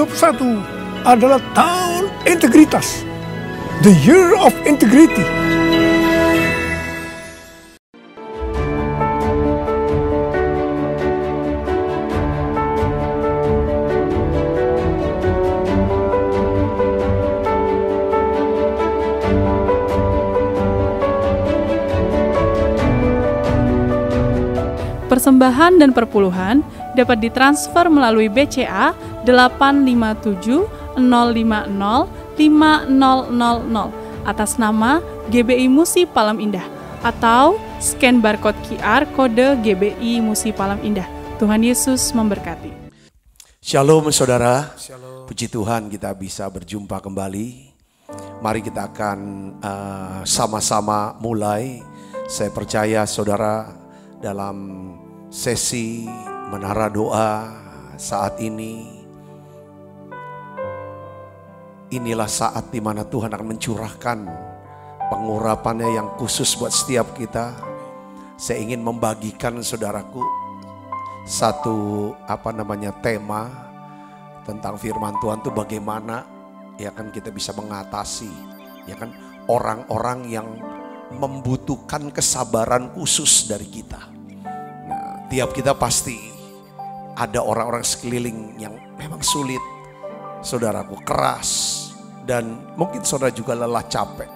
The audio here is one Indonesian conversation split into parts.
2021 adalah tahun integritas. The Year of Integrity. Persembahan dan perpuluhan dapat ditransfer melalui BCA 857 050 5000 atas nama GBI Musi Palem Indah atau scan barcode QR kode GBI Musi Palem Indah. Tuhan Yesus memberkati. Shalom saudara. Shalom. Puji Tuhan kita bisa berjumpa kembali. Mari kita akan sama-sama mulai. Saya percaya saudara dalam sesi menara doa saat ini, inilah saat di mana Tuhan akan mencurahkan pengurapannya yang khusus buat setiap kita. Saya ingin membagikan saudaraku satu tema tentang firman Tuhan itu bagaimana ya kan kita bisa mengatasi ya kan orang-orang yang membutuhkan kesabaran khusus dari kita. Tiap kita pasti ada orang-orang sekeliling yang memang sulit, saudaraku, keras, dan mungkin saudara juga lelah, capek.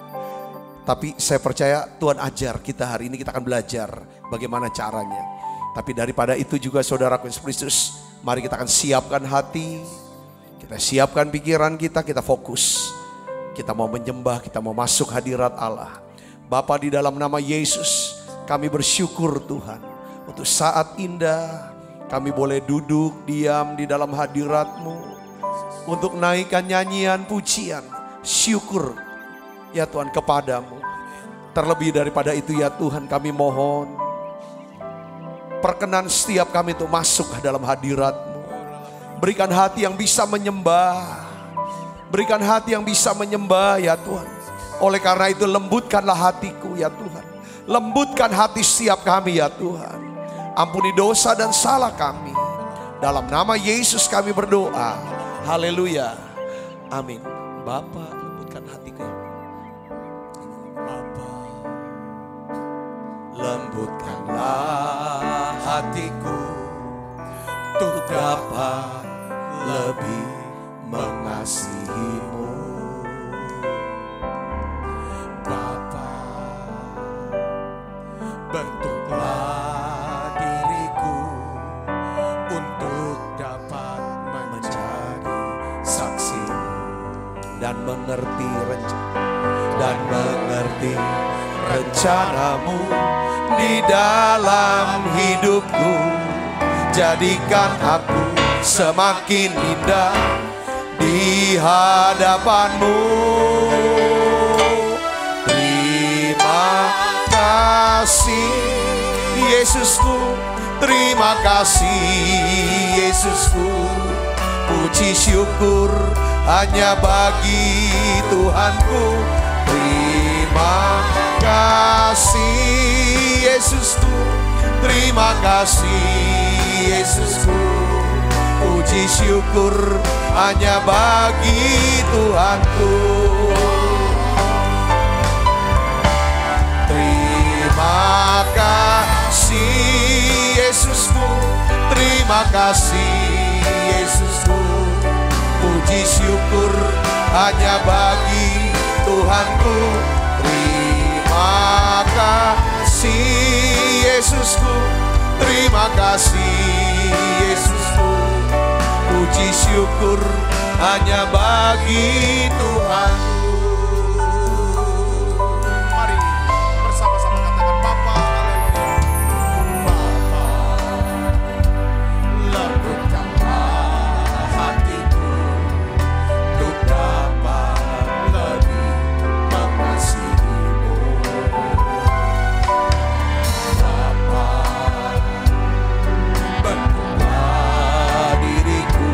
Tapi saya percaya Tuhan ajar kita hari ini, kita akan belajar bagaimana caranya. Tapi daripada itu juga saudaraku Yesus Kristus, mari kita akan siapkan hati, kita siapkan pikiran kita fokus. Kita mau menyembah, kita mau masuk hadirat Allah. Bapa, di dalam nama Yesus, kami bersyukur Tuhan. Untuk saat indah kami boleh duduk diam di dalam hadirat-Mu untuk naikkan nyanyian pujian syukur ya Tuhan kepadamu. Terlebih daripada itu ya Tuhan kami mohon perkenan setiap kami untuk masuk ke dalam hadirat-Mu. Berikan hati yang bisa menyembah, berikan hati yang bisa menyembah ya Tuhan. Oleh karena itu lembutkanlah hatiku ya Tuhan, lembutkan hati setiap kami ya Tuhan. Ampuni dosa dan salah kami. Dalam nama Yesus kami berdoa. Haleluya. Amin. Bapa, lembutkan hatiku. Bapa, lembutkanlah hatiku untuk dapat lebih mengasihi-Mu. Bapa, bentuklah dan mengerti rencana-Mu di dalam hidupku. Jadikan aku semakin indah di hadapan-Mu. Terima kasih Yesusku, terima kasih Yesusku. Puji syukur hanya bagi Tuhanku. Terima kasih Yesusku, terima kasih Yesusku. Puji syukur hanya bagi Tuhanku. Terima kasih Yesusku, terima kasih Yesusku. Puji syukur hanya bagi Tuhanku. Terima kasih Yesusku, terima kasih Yesusku. Puji syukur hanya bagi Tuhanku. Mari bersama-sama katakan Bapa, haleluya. Bapa, lembutkanlah hatiku untuk dapat lebih mengasihi-Mu. Bapa, bentuklah diriku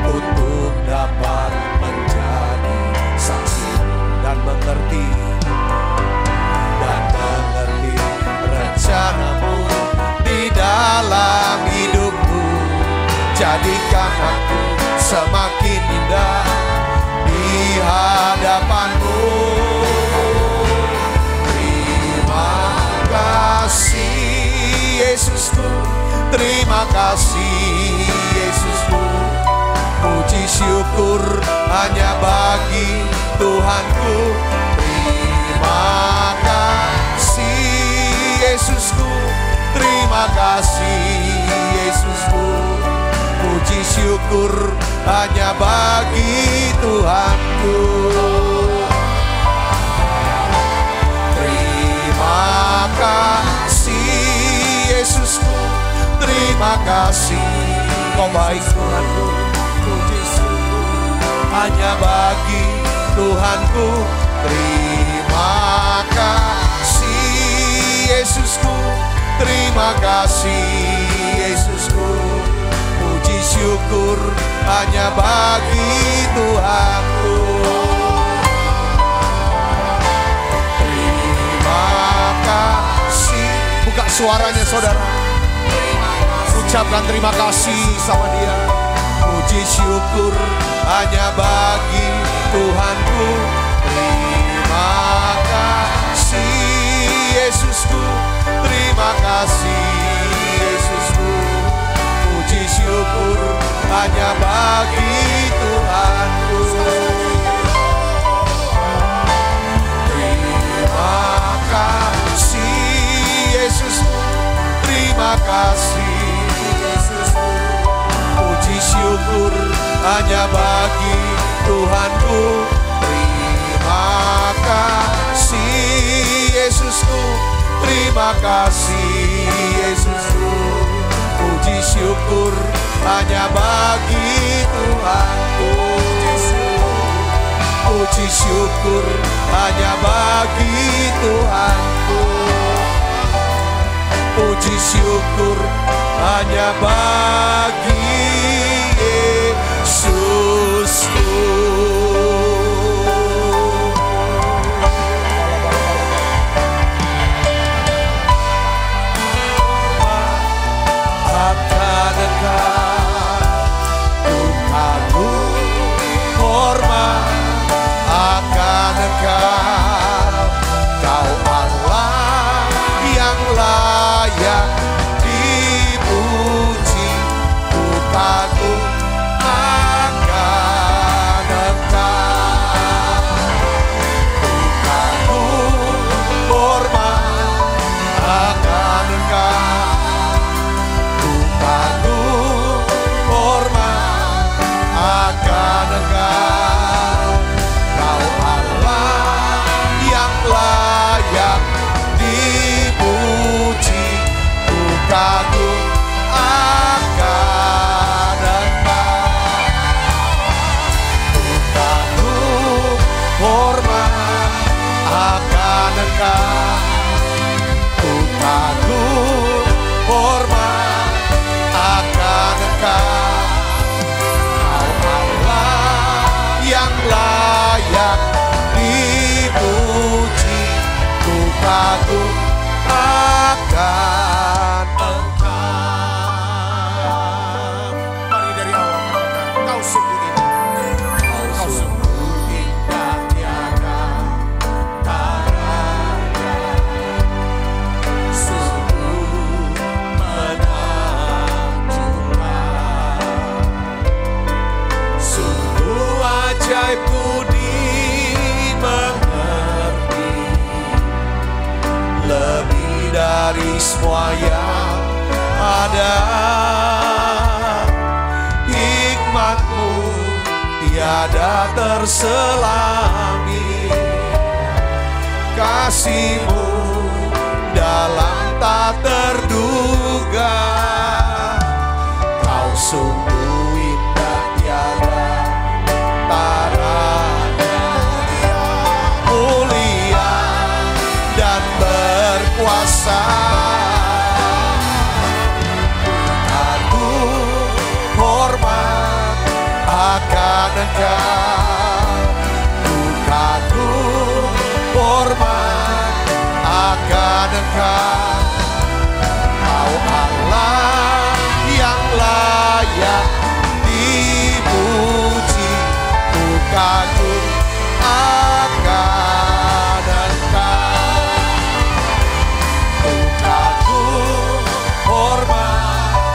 untuk dapat menjadi saksi dan mengerti rencana-Mu di dalam hidupku. Jadikan aku semakin terima kasih Yesusku. Puji syukur hanya bagi Tuhanku. Terima kasih Yesusku, terima kasih Yesusku. Puji syukur hanya bagi Tuhanku. Terima kasih Yesusku, terima kasih. Kau baik Tuhanku. Puji syukur hanya bagi Tuhanku. Terima kasih Yesusku, terima kasih Yesusku. Puji syukur hanya bagi Tuhanku. Terima kasih. Buka suaranya saudara, ucapkan terima kasih sama dia. Puji syukur hanya bagi Tuhanku. Terima kasih Yesusku, terima kasih Yesusku. Puji syukur hanya bagi Tuhanku. Terima kasih Yesusku, terima kasih Yesusku. Puji syukur hanya bagi Tuhanku. Terima kasih Yesusku, terima kasih Yesusku. Puji syukur hanya bagi Tuhanku. Puji syukur hanya bagi Tuhanku. Puji syukur hanya bagi Yesusku. Akan engkau Tuhanku, hormat akan engkau. Kau Allah yang layak dipuji. Ku kagum akan engkau. Ku kagum hormat akan engkau. Kagum hormat akan engkau. Kau Allah yang layak dipuji. Ku kagum akan engkau. Ku kagum hormat akan engkau. Ku kagum hormat akan engkau. Kau Allah yang layak dipuji. Ku kagum akan engkau. Mari dari awal katakan, kau sungguh indah. Kau sungguh indah tiada taranya. Sungguh sungguh ajaib ku dimengerti. Lebih dari semua yang ada. Hikmat-Mu tiada terselami. Kasih-Mu dalam tak terduga. Kau sungguh indah tiada taranya. Mulia dan berkuasa. Agung hormat akan engkau. Ku kagum hormat akan engkau. Kau Allah yang layak dipuji. Ku kagum akan engkau. Ku kagum hormat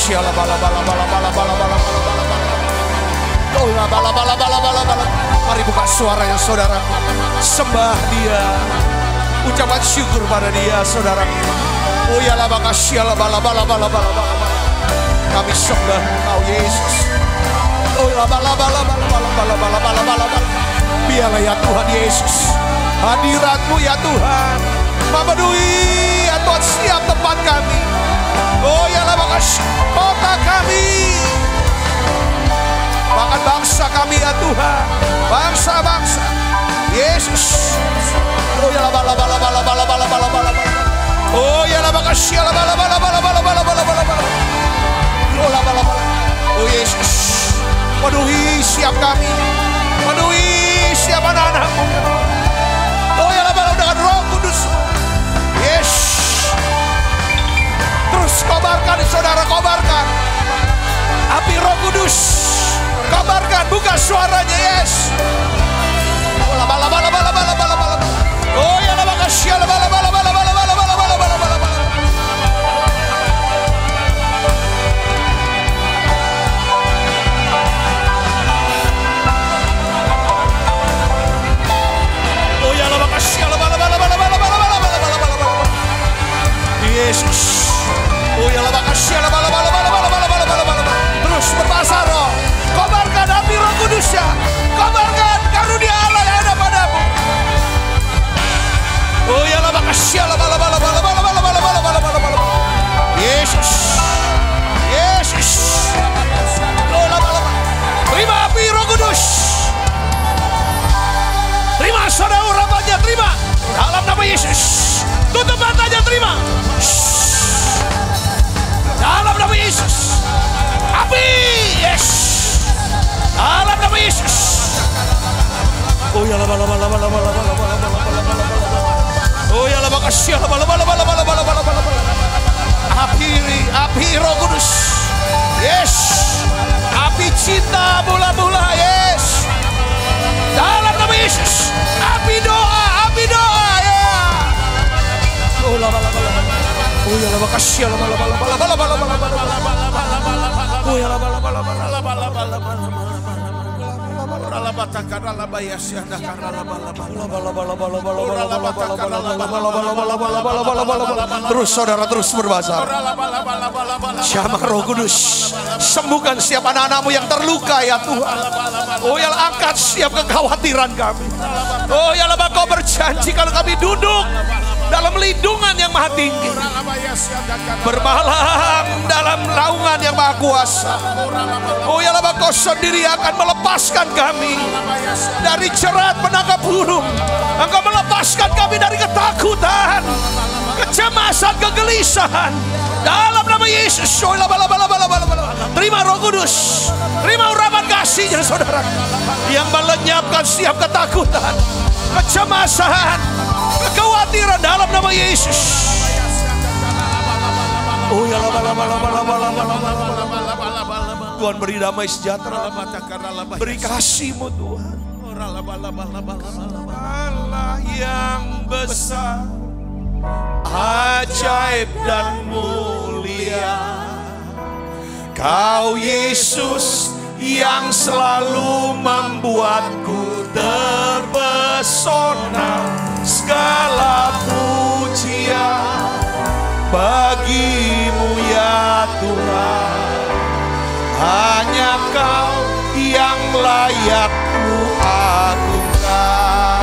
siala bala bala bala bala bala bala bala bala. Oh la bala bala bala bala bala. Mari buka suaranya saudara. Sembah Dia. Ucapan syukur pada Dia saudara. Oh ya la baka siala bala bala bala bala bala. Kami sembah Engkau Yesus. Oh la bala bala bala bala bala bala bala bala bala. Biarlah ya Tuhan Yesus. Hadirat-Mu ya Tuhan memenuhi ya Tuhan setiap tempat kami. Oh ya la baka kota kami. Bahkan bangsa kami ya Tuhan. Bangsa-bangsa. Yesus. Oh ya la bala bala bala bala bala bala bala. Oh ya la baka siala bala bala bala bala bala bala bala. Oh la bala bala. Oh Yesus. Penuhi siap kami. Penuhi siap anak-anak-Mu. Oh ya la bala dengan Roh Kudus. Yes. Terus kobarkan saudara, kobarkan. Api Roh Kudus. Kobarkan, buka suaranya, yes. Oh la bala bala bala bala bala bala. Oh ya la baka siala bala bala bala bala bala bala bala bala bala. Oh ya la baka siala bala bala bala bala bala bala bala bala bala. Yesus. Oh ya la baka siala bala bala bala bala bala bala bala bala. Terus berbahasa roh. Kobarkan api Roh Kudus-Nya. Kobarkan karunia Allah yang ada padamu. Oh ya la baka siala bala bala bala bala bala bala bala bala bala bala. Yesus. Yesus. Oh la bala bala. Terima api Roh Kudus. Terima saudara urapannya, terima. Dalam nama Yesus. Tutup matanya, terima. Dalam nama Yesus. Api. Yes. Dalam nama Yesus. Oh ya la bala bala bala bala bala bala bala bala. Oh ya la baka siala bala bala bala bala bala bala bala. Api Roh Kudus. Yes. Api cinta mula-mula, yes. Dalam nama Yesus. Api doa ya. Oh la bala bala bala. Oh ya la baka siala bala bala bala bala bala bala bala. Oh ya la bala bala bala bala bala bala. Terus saudara, terus berbahasa. Jamah Roh Kudus, sembuhkan setiap anak-anak-Mu yang terluka ya Tuhan. Oh ya, angkat setiap kekhawatiran kami. Oh ya, Kau berjanji kalau kami duduk dalam lindungan yang maha tinggi, bermalam dalam naungan yang maha kuasa. Oh ya, Kau sendiri akan melepaskan kami dari jerat penangkap burung. Engkau melepaskan kami dari ketakutan, kecemasan, kegelisahan. Dalam nama Yesus. Terima Roh Kudus, terima urapan kasih-Nya saudara, yang melenyapkan setiap ketakutan, kecemasan, kekhawatiran dalam nama Yesus. Oh ya, Tuhan beri damai sejahtera, beri kasih-Mu Tuhan. Allah yang besar, ajaib dan mulia, Kau Yesus yang selalu membuatku terpesona. Segala pujian bagi-Mu ya Tuhan. Hanya Kau yang layak ku agungkan.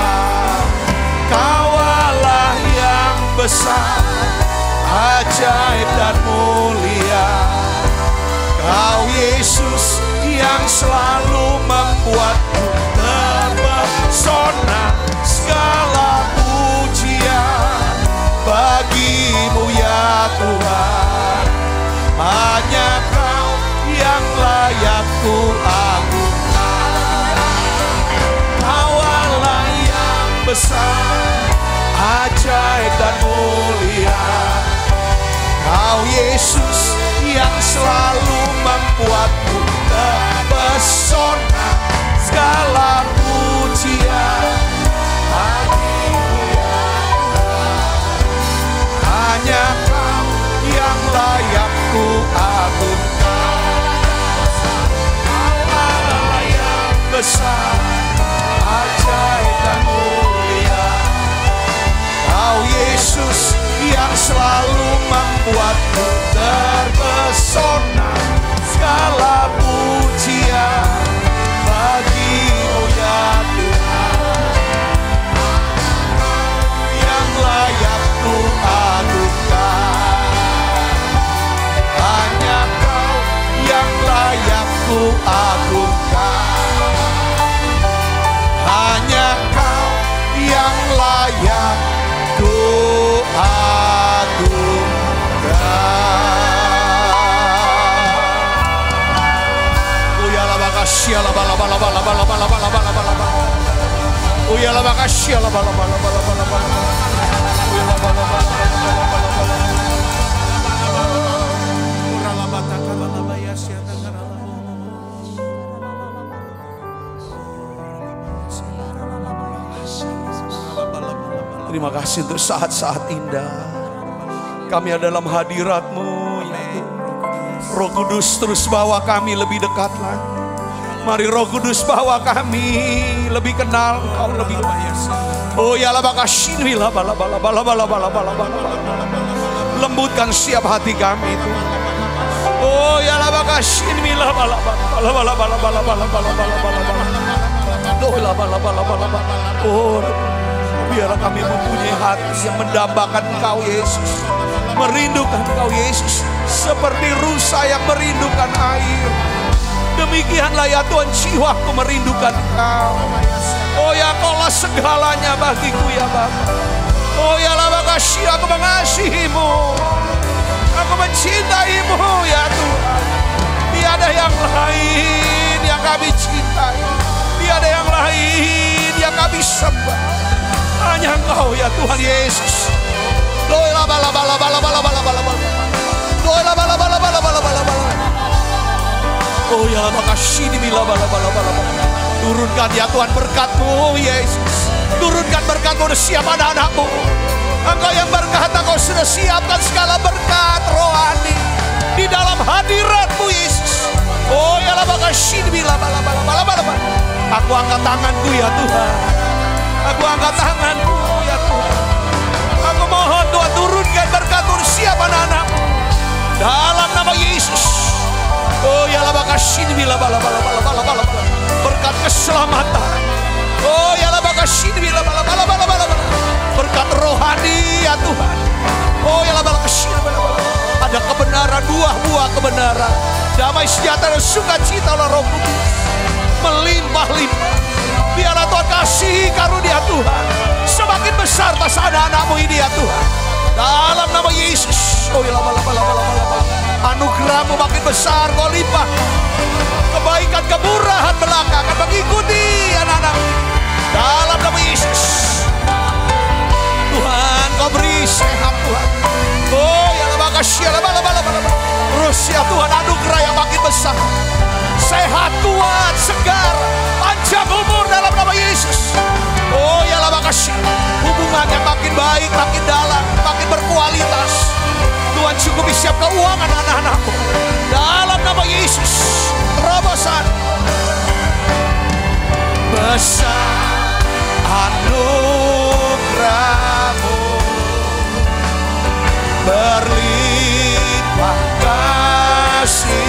Kau Allah yang besar, ajaib dan mulia, Kau Yesus yang selalu membuatku terpesona. Segala pujian bagi-Mu ya Tuhan. Hanya Kau yang layak ku agungkan. Kau Allah yang besar, ajaib dan mulia, Kau Yesus yang selalu membuatku terpesona. Segala pujian bagi-Mu ya Tuhan. Hanya Kau yang layak ku agungkan. besar, ajaib dan mulia. Kau Yesus yang selalu membuatku terpesona. Segala pujian bagimu ya Tuhan, yang layak ku agungkan. Hanya Kau yang layak ku agungkan. Hanya Kau yang layak ku agungkan. Siala bala bala bala bala bala bala bala bala bala. Uyala baka siala bala bala bala bala bala. Uyala bala bala bala bala bala. Urala bata kala baya siata kala. Terima kasih untuk saat-saat indah kami ada dalam hadirat-Mu ya Tuhan. Roh Kudus terus bawa kami lebih dekat lagi. Mari Roh Kudus bawa kami lebih kenal Kau lebih. Oh ya labakashinwilah bala bala bala bala bala bala bala. Lembutkan setiap hati kami itu. Oh ya labakashinwilah bala bala bala bala bala bala bala bala bala bala. Oh la bala bala bala bala. Oh biarlah kami mempunyai hati yang mendambakan Kau Yesus, merindukan Kau Yesus seperti rusa yang merindukan air. Demikianlah ya Tuhan, jiwaku merindukan Kau. Oh ya Kaulah segalanya bagiku ya Bapa. Oh ya labakasih, aku mengasihi-Mu, aku mencintai-Mu ya Tuhan. Tiada yang lain yang kami cintai, tiada yang lain yang kami sembah, hanya Engkau ya Tuhan Yesus. Doa bala bala bala bala bala bala bala. Doa bala bala bala bala bala bala. Oh ya makasih di bila bala bala bala bala. Turunkan ya Tuhan berkat-Mu Yesus. Turunkan berkat-Mu untuk siap anak-anak-Mu. Engkau yang berkata Kau sudah siapkan segala berkat rohani di dalam hadirat-Mu Yesus. Oh ya makasih di bila bala bala bala bala bala. Aku angkat tanganku ya Tuhan. Aku angkat tanganku ya Tuhan. Aku mohon Tuhan turunkan berkat-Mu untuk siap anak-anak-Mu dalam nama Yesus. Oh ya labakasih bila bala bala bala bala bala bala. Berkat keselamatan. Oh ya labakasih bila bala bala bala bala bala. Berkat rohani ya Tuhan. Oh ya labakasih bala bala. Ada kebenaran, buah-buah kebenaran, damai sejahtera, sukacita oleh Roh Kudus melimpah-limpah. Biarlah Tuhan kasih karunia Tuhan semakin besar atas anak-anak-Mu ini ya Tuhan. Dalam nama Yesus. Oh ya bala bala bala bala. Anugerah-Mu makin besar, Kau limpah. Kebaikan, kemurahan belaka akan mengikuti anak-anak dalam nama Yesus. Tuhan Kau beri sehat Tuhan. Oh ya makasih ya bala bala bala. Terus ya Tuhan anugerah yang makin besar. Sehat, kuat, segar, panjang umur dalam nama Yesus. Oh ya makasih. Hubungan yang makin baik, makin dalam, makin berkualitas. Tuhan cukupi siap keuangan anak-anak-Mu dalam nama Yesus. Terobosan besar anugerah-Mu, berlimpah kasih-Mu,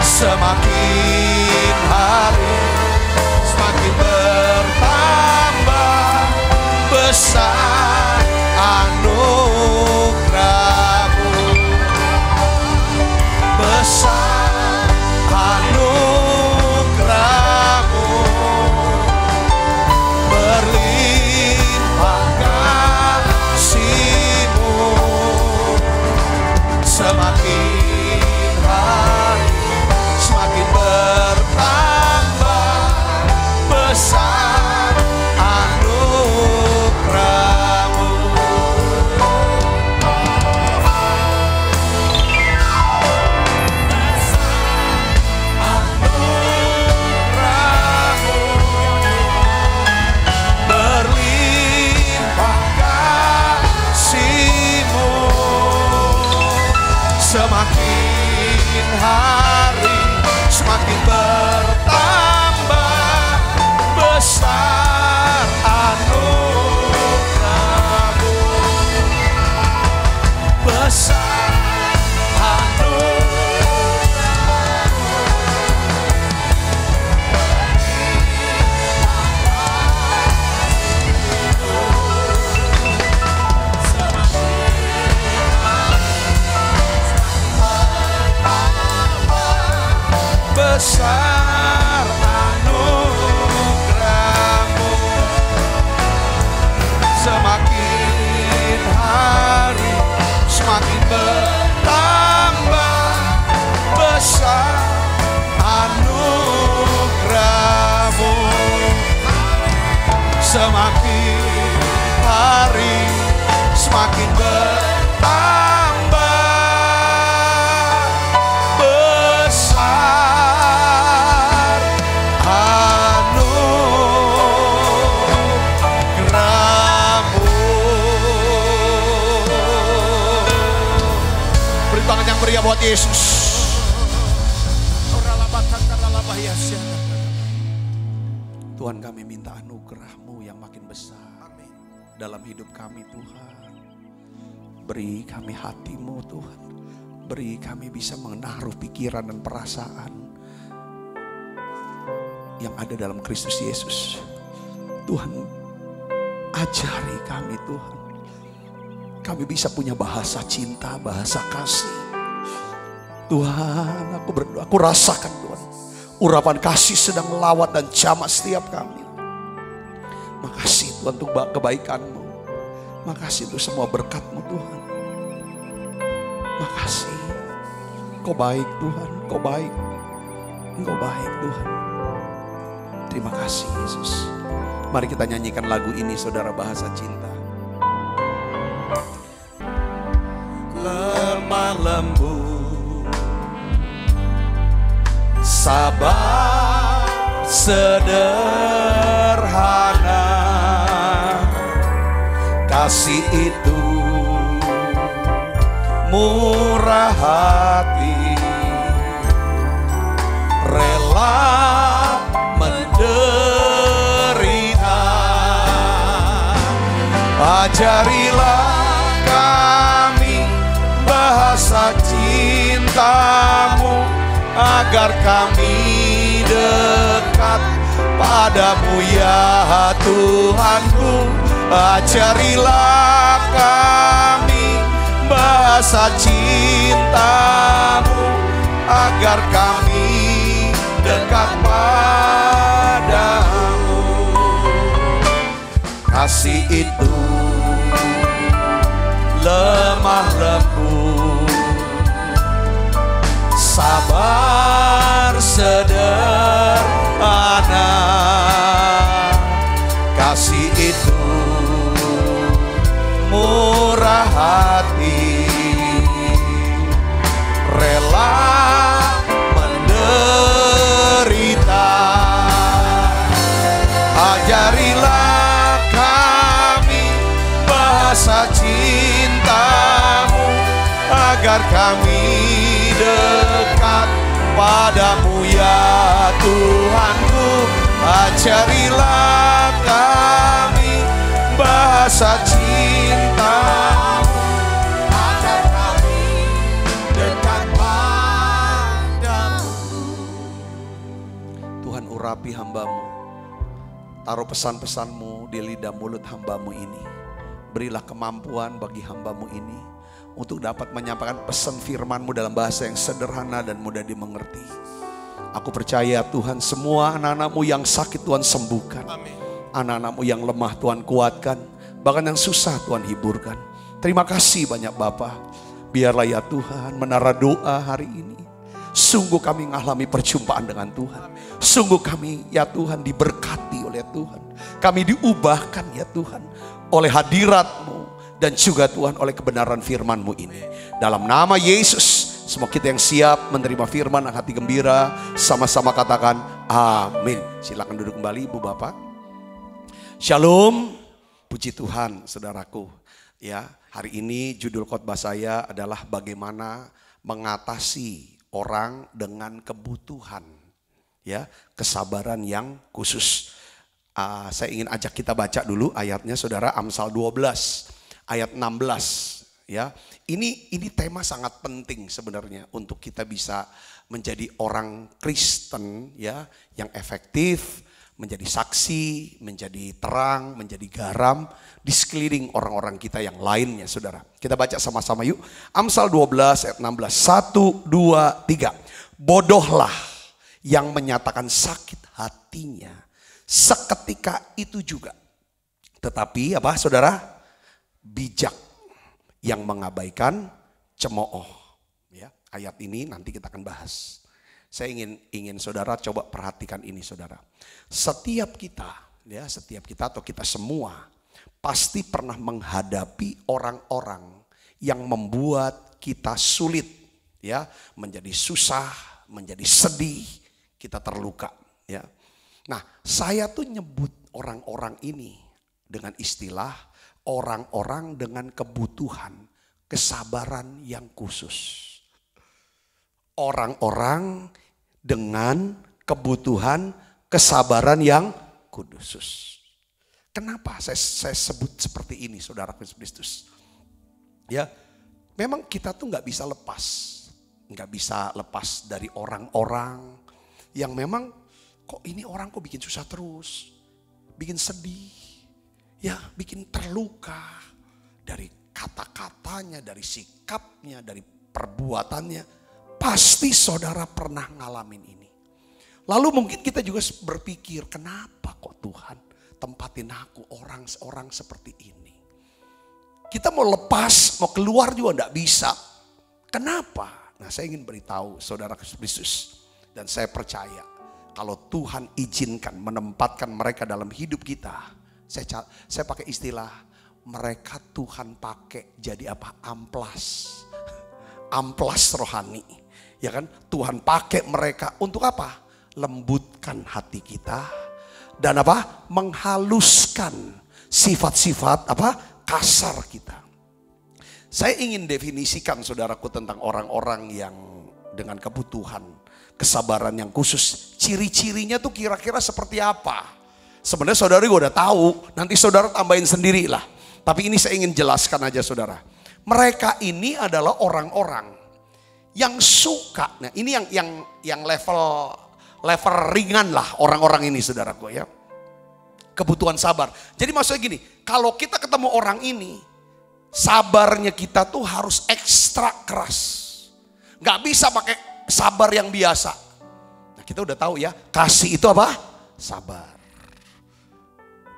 semakin hari semakin bertambah besar anugerah-Mu, besar anugerah-Mu, berlimpah kasih-Mu, semakin hari semakin bertambah besar anugerah-Mu. Berlimpah kasih-Mu, semakin hari semakin bertambah besar anugerah-Mu, besar besar anugerah-Mu, semakin hari semakin bertambah besar anugerah-Mu, semakin hari semakin bertambah meriah buat Yesus. Tuhan, kami minta anugerah-Mu yang makin besar dalam hidup kami Tuhan. Beri kami hati-Mu Tuhan. Beri kami bisa menaruh pikiran dan perasaan yang ada dalam Kristus Yesus. Tuhan, ajari kami Tuhan. Kami bisa punya bahasa cinta, bahasa kasih. Tuhan, aku berdoa, aku rasakan Tuhan, urapan kasih sedang melawat dan jamah setiap kami. Makasih Tuhan untuk kebaikan-Mu. Makasih untuk semua berkat-Mu Tuhan. Makasih. Kau baik Tuhan, Kau baik. Engkau baik Tuhan. Terima kasih Yesus. Mari kita nyanyikan lagu ini saudara, bahasa cinta. Lemah lembut, sabar sederhana, kasih itu murah hati, rela menderita. Ajarilah kami bahasa cinta-Mu, agar kami dekat padamu ya Tuhanku. Ajarilah kami bahasa cinta-Mu, agar kami dekat padamu. Kasih itu lemah lembut, sabar sederhana, kasih itu murah hati, rela menderita. Ajarilah kami bahasa cinta-Mu, agar kami dekat padamu ya Tuhanku. Ajarilah kami bahasa cinta-Mu, agar kami dekat padamu. Tuhan, urapi hamba-Mu, taruh pesan-pesan-Mu di lidah mulut hamba-Mu ini. Berilah kemampuan bagi hamba-Mu ini untuk dapat menyampaikan pesan firman-Mu dalam bahasa yang sederhana dan mudah dimengerti. Aku percaya Tuhan, semua anak-anak-Mu yang sakit Tuhan sembuhkan. Anak-anak-Mu yang lemah Tuhan kuatkan. Bahkan yang susah Tuhan hiburkan. Terima kasih banyak Bapa. Biarlah ya Tuhan menara doa hari ini. Sungguh kami mengalami perjumpaan dengan Tuhan. Sungguh kami ya Tuhan diberkati oleh Tuhan. Kami diubahkan ya Tuhan oleh hadirat-Mu. Dan juga Tuhan oleh kebenaran firman-Mu ini. Dalam nama Yesus, semua kita yang siap menerima firman dan hati gembira, sama-sama katakan amin. Silakan duduk kembali Ibu Bapak. Shalom, puji Tuhan saudaraku. Ya, hari ini judul khotbah saya adalah bagaimana mengatasi orang dengan kebutuhan, ya, kesabaran yang khusus. Saya ingin ajak kita baca dulu ayatnya, saudara. Amsal 12 ayat 16, ya. Ini tema sangat penting sebenarnya untuk kita bisa menjadi orang Kristen, ya, yang efektif, menjadi saksi, menjadi terang, menjadi garam di sekeliling orang-orang kita yang lainnya, saudara. Kita baca sama-sama yuk. Amsal 12 ayat 16. 1, 2, 3. Bodohlah yang menyatakan sakit hatinya seketika itu juga. Tetapi apa, saudara? Bijak yang mengabaikan cemooh. Ya, ayat ini nanti kita akan bahas. Saya ingin saudara coba perhatikan ini, saudara. Setiap kita, ya, setiap kita atau kita semua pasti pernah menghadapi orang-orang yang membuat kita sulit, ya, menjadi susah, menjadi sedih, kita terluka, ya. Nah, saya tuh nyebut orang-orang ini dengan istilah orang-orang dengan kebutuhan, kesabaran yang khusus. Orang-orang dengan kebutuhan kesabaran yang khusus. Kenapa saya sebut seperti ini, saudara Kristus? Ya, memang kita tuh nggak bisa lepas dari orang-orang yang memang kok ini orang kok bikin susah terus, bikin sedih, ya, bikin terluka dari kata-katanya, dari sikapnya, dari perbuatannya. Pasti saudara pernah ngalamin ini. Lalu mungkin kita juga berpikir, kenapa kok Tuhan tempatin aku orang seperti ini. Kita mau lepas, mau keluar juga enggak bisa. Kenapa? Nah, saya ingin beritahu saudara Kristus, dan saya percaya kalau Tuhan izinkan menempatkan mereka dalam hidup kita, saya pakai istilah mereka Tuhan pakai jadi apa? Amplas rohani. Ya kan, Tuhan pakai mereka untuk apa? Lembutkan hati kita dan apa? Menghaluskan sifat-sifat apa? Kasar kita. Saya ingin definisikan saudaraku tentang orang-orang yang dengan kebutuhan, kesabaran yang khusus. Ciri-cirinya tuh kira-kira seperti apa? Sebenarnya saudara udah tahu, nanti saudara tambahin sendirilah. Tapi ini saya ingin jelaskan aja, saudara. Mereka ini adalah orang-orang yang suka, nah ini yang level ringan lah orang-orang ini, saudaraku, ya. Kebutuhan sabar. Jadi maksudnya gini, kalau kita ketemu orang ini, sabarnya kita tuh harus ekstra keras. Gak bisa pakai sabar yang biasa. Nah, kita udah tahu ya, kasih itu apa? Sabar.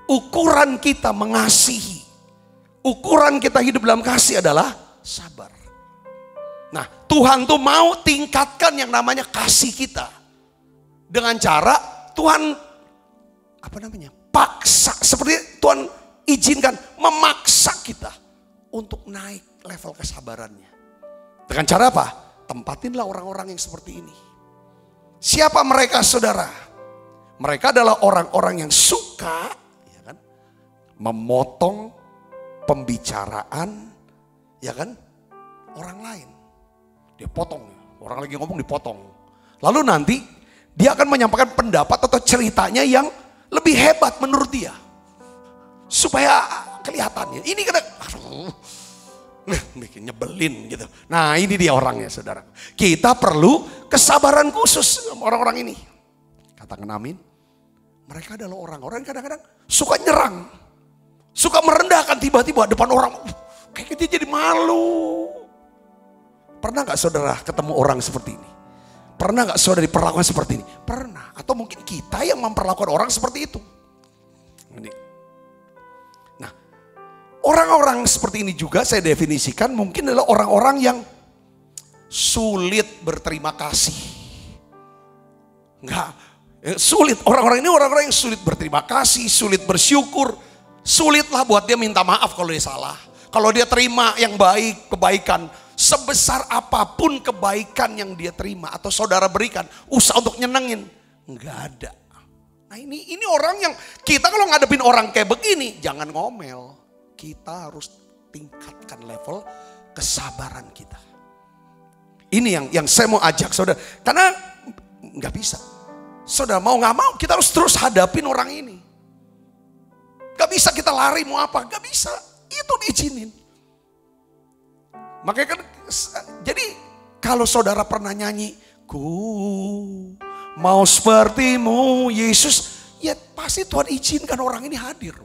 Ukuran kita mengasihi, ukuran kita hidup dalam kasih adalah sabar. Nah, Tuhan tuh mau tingkatkan yang namanya kasih kita. Dengan cara Tuhan paksa, seperti Tuhan izinkan, memaksa kita untuk naik level kesabarannya. Dengan cara apa? Tempatinlah orang-orang yang seperti ini. Siapa mereka, saudara? Mereka adalah orang-orang yang suka, ya kan, memotong pembicaraan, ya kan, orang lain. Dia potong, orang lagi ngomong dipotong. Lalu nanti dia akan menyampaikan pendapat atau ceritanya yang lebih hebat menurut dia. Supaya kelihatannya, ini kena, bikin nyebelin gitu. Nah, ini dia orangnya, saudara. Kita perlu kesabaran khusus orang-orang ini. Katakan amin. Mereka adalah orang-orang yang kadang-kadang suka nyerang. Suka merendahkan tiba-tiba depan orang. Kayak dia jadi malu. Pernah gak saudara ketemu orang seperti ini? Pernah gak saudara diperlakukan seperti ini? Pernah. Atau mungkin kita yang memperlakukan orang seperti itu. Nah, orang-orang seperti ini juga saya definisikan mungkin adalah orang-orang yang sulit berterima kasih. Sulit. Orang-orang ini orang-orang yang sulit berterima kasih, sulit bersyukur. Sulitlah buat dia minta maaf kalau dia salah. Kalau dia terima yang baik, kebaikan. Sebesar apapun kebaikan yang dia terima atau saudara berikan, usaha untuk nyenengin, nggak ada. Nah ini orang yang kita kalau ngadepin orang kayak begini, jangan ngomel. Kita harus tingkatkan level kesabaran kita. Ini yang saya mau ajak saudara. Karena nggak bisa. Saudara mau nggak mau kita harus terus hadapin orang ini. Gak bisa kita lari mau apa, gak bisa. Itu diizinin. Makanya kan, jadi kalau saudara pernah nyanyi, ku mau sepertimu Yesus, ya pasti Tuhan izinkan orang ini hadir.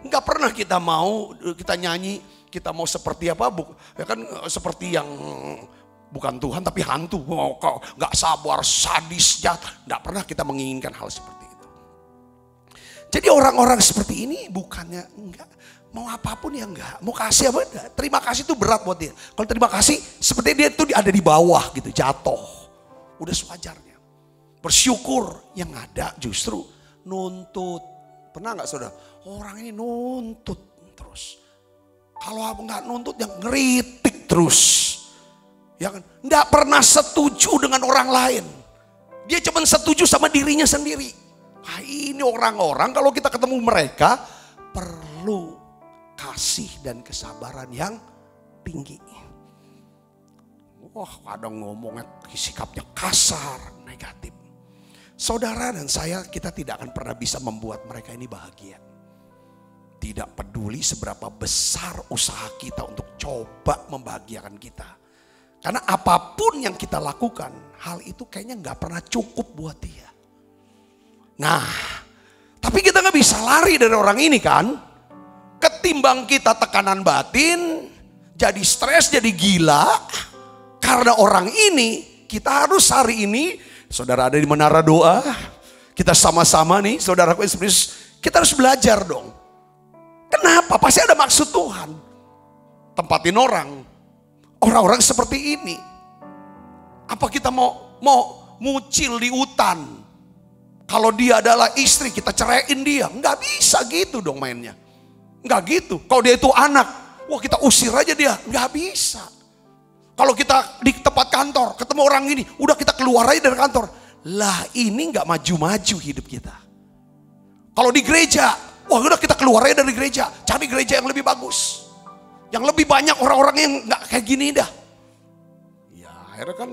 Gak pernah kita nyanyi, kita mau seperti apa, ya kan seperti yang bukan Tuhan tapi hantu, gak sabar, sadis, jahat. Gak pernah kita menginginkan hal seperti itu. Jadi orang-orang seperti ini bukannya enggak, mau apapun ya enggak, mau kasih apa enggak. Terima kasih itu berat buat dia. Kalau terima kasih seperti dia itu ada di bawah gitu, jatuh. Udah sewajarnya. Bersyukur yang ada justru nuntut. Pernah enggak saudara? Orang ini nuntut terus. Kalau enggak nuntut yang ngeritik terus. Ya kan? Enggak pernah setuju dengan orang lain. Dia cuma setuju sama dirinya sendiri. Nah, ini orang-orang kalau kita ketemu mereka perlu kasih dan kesabaran yang tinggi. Wah, kadang ngomongnya sikapnya kasar, negatif. Saudara dan saya, kita tidak akan pernah bisa membuat mereka ini bahagia. Tidak peduli seberapa besar usaha kita untuk coba membahagiakan kita. Karena apapun yang kita lakukan, hal itu kayaknya gak pernah cukup buat dia. Nah, tapi kita gak bisa lari dari orang ini kan. Ketimbang kita tekanan batin, jadi stres, jadi gila. Karena orang ini, kita harus hari ini, saudara ada di menara doa. Kita sama-sama nih, saudaraku Yesus, kita harus belajar dong. Kenapa? Pasti ada maksud Tuhan. Tempatin orang-orang seperti ini. Apa kita mau mucil di hutan? Kalau dia adalah istri, kita ceraiin dia. Nggak bisa gitu dong mainnya. Nggak gitu. Kalau dia itu anak, wah kita usir aja dia. Nggak bisa. Kalau kita di tempat kantor, ketemu orang ini, udah kita keluar aja dari kantor. Lah ini nggak maju-maju hidup kita. Kalau di gereja, wah udah kita keluar aja dari gereja. Cari gereja yang lebih bagus. Yang lebih banyak orang-orang yang nggak kayak gini dah. Ya akhirnya kan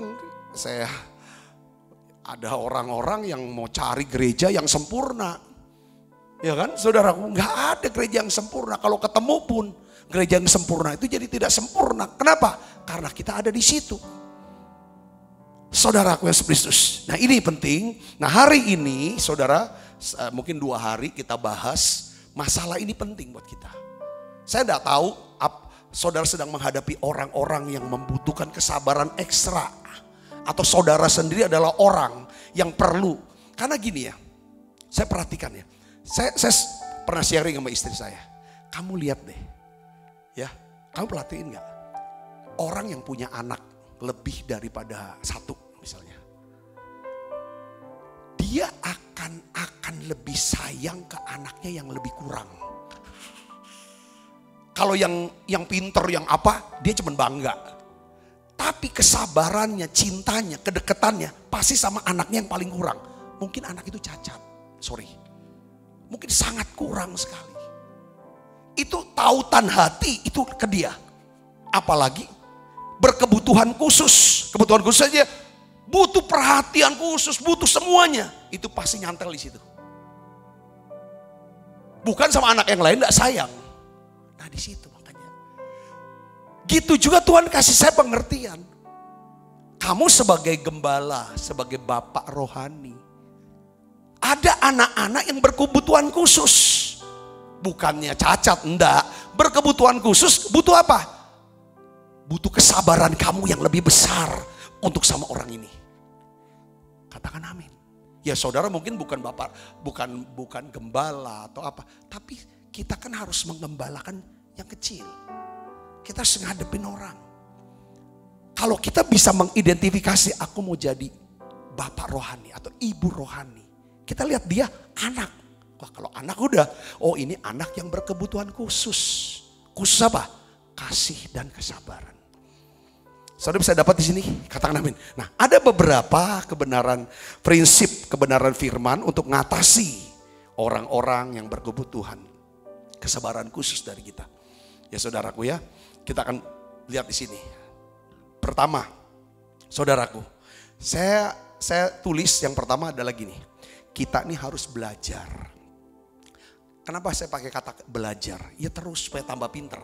ada orang-orang yang mau cari gereja yang sempurna. Ya kan saudaraku, nggak ada gereja yang sempurna. Kalau ketemu pun gereja yang sempurna itu jadi tidak sempurna. Kenapa? Karena kita ada di situ. Saudaraku Yesus Kristus. Nah ini penting. Nah hari ini saudara, mungkin 2 hari kita bahas masalah ini penting buat kita. Saya tidak tahu saudara sedang menghadapi orang-orang yang membutuhkan kesabaran ekstra. Atau saudara sendiri adalah orang yang perlu. Karena gini ya, saya perhatikan ya. Saya pernah sharing sama istri saya. Kamu lihat deh, ya, kamu perhatiin gak? Orang yang punya anak lebih daripada 1 misalnya. Dia akan lebih sayang ke anaknya yang lebih kurang. Kalau yang pinter, yang apa, dia cuma bangga. Tapi kesabarannya, cintanya, kedekatannya pasti sama anaknya yang paling kurang. Mungkin anak itu cacat, mungkin sangat kurang sekali. Itu tautan hati itu ke dia. Apalagi berkebutuhan khusus. Kebutuhan khusus saja butuh perhatian khusus, butuh semuanya. Itu pasti nyantel di situ. Bukan sama anak yang lain gak sayang. Nah di situ. Gitu juga Tuhan kasih saya pengertian. Kamu sebagai gembala, sebagai bapak rohani. Ada anak-anak yang berkebutuhan khusus. Bukannya cacat, enggak. Berkebutuhan khusus butuh apa? Butuh kesabaran kamu yang lebih besar untuk sama orang ini. Katakan amin. Ya saudara mungkin bukan bapak, bukan gembala atau apa. Tapi kita kan harus menggembalakan yang kecil. Kita harus ngadepin orang. Kalau kita bisa mengidentifikasi aku mau jadi bapak rohani atau ibu rohani. Kita lihat dia anak. Wah kalau anak udah, oh ini anak yang berkebutuhan khusus. Khusus apa? Kasih dan kesabaran. Saudara bisa dapat di sini? Katakan amin. Nah ada beberapa kebenaran, prinsip kebenaran firman untuk mengatasi orang-orang yang berkebutuhan. Kesabaran khusus dari kita. Ya saudaraku ya. Kita akan lihat di sini. pertama, saudaraku, saya tulis yang pertama adalah gini. Kita nih harus belajar. Kenapa saya pakai kata belajar? Ya terus supaya tambah pinter.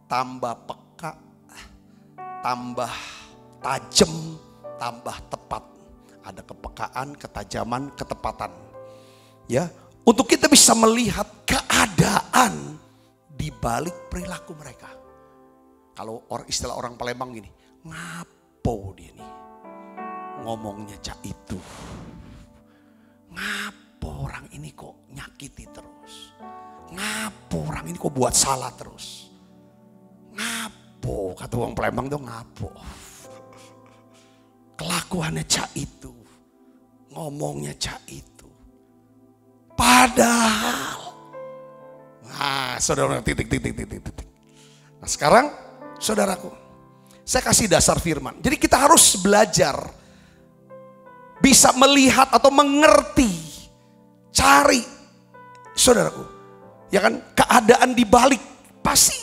Tambah peka, tambah tajam, tambah tepat. Ada kepekaan, ketajaman, ketepatan. Ya, untuk kita bisa melihat keadaan di balik perilaku mereka. Kalau istilah orang Palembang gini, ngapo dia nih. Ngomongnya cak itu. Ngapo orang ini kok nyakiti terus. Ngapo orang ini kok buat salah terus. Ngapo, kata orang Palembang tuh ngapo. Kelakuannya cak itu. Ngomongnya cak itu. Padahal. Nah, saudara titik. Nah, sekarang saudaraku, saya kasih dasar firman. Jadi kita harus belajar. Bisa melihat atau mengerti, cari, saudaraku, ya kan, keadaan di balik, pasti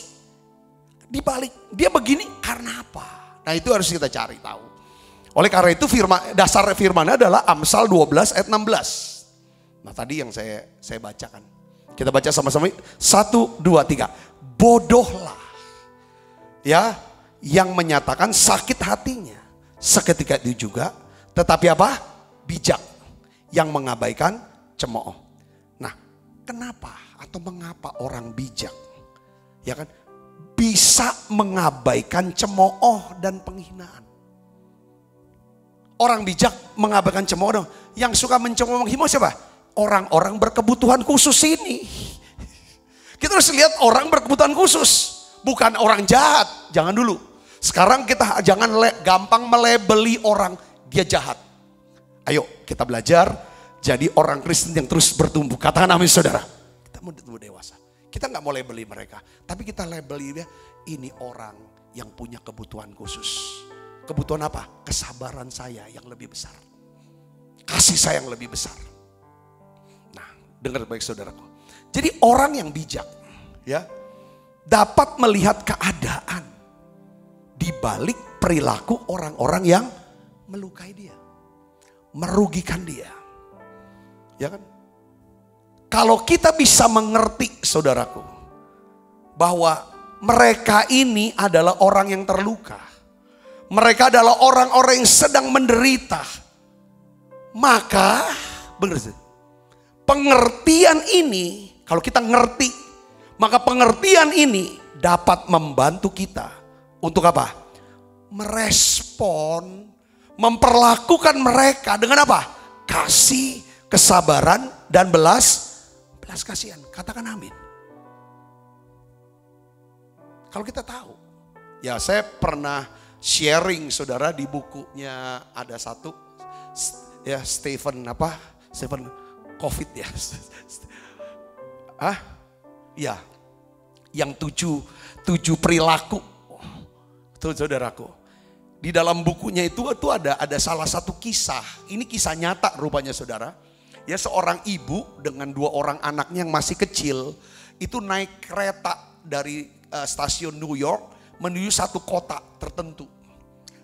di balik dia begini karena apa? Nah itu harus kita cari tahu. Oleh karena itu dasar firmannya adalah Amsal 12 ayat 16. Nah tadi yang saya bacakan, kita baca sama-sama. 1, 2, 3. Bodohlah, ya, yang menyatakan sakit hatinya, seketika itu juga. Tetapi apa? Bijak yang mengabaikan cemooh. Nah, kenapa atau mengapa orang bijak, ya kan, bisa mengabaikan cemooh dan penghinaan? Orang bijak mengabaikan cemooh dong. Yang suka mencemooh menghina siapa? Orang-orang berkebutuhan khusus ini. Kita harus lihat orang berkebutuhan khusus, bukan orang jahat. Jangan dulu. Sekarang kita jangan gampang melabeli orang dia jahat. Ayo kita belajar jadi orang Kristen yang terus bertumbuh. Katakan amin saudara. Kita mau dewasa. Kita gak mau labeli mereka. Tapi kita labeli dia, ini orang yang punya kebutuhan khusus. Kebutuhan apa? Kesabaran saya yang lebih besar. Kasih saya yang lebih besar. Nah dengar baik saudaraku. Jadi orang yang bijak, ya, dapat melihat keadaan di balik perilaku orang-orang yang melukai dia, merugikan dia. Ya kan? Kalau kita bisa mengerti saudaraku, bahwa mereka ini adalah orang yang terluka. Mereka adalah orang-orang yang sedang menderita. Maka, benar sih, pengertian ini, kalau kita ngerti, maka pengertian ini dapat membantu kita. Untuk apa? Merespon, memperlakukan mereka dengan apa? Kasih, kesabaran, dan belas kasihan. Katakan amin. Kalau kita tahu, ya saya pernah sharing saudara di bukunya ada satu, ya Stephen COVID ya. Ya, yang tujuh perilaku. Tuh saudaraku, di dalam bukunya itu ada salah satu kisah. Ini kisah nyata rupanya saudara. Ya seorang ibu dengan 2 orang anaknya yang masih kecil itu naik kereta dari stasiun New York menuju satu kota tertentu.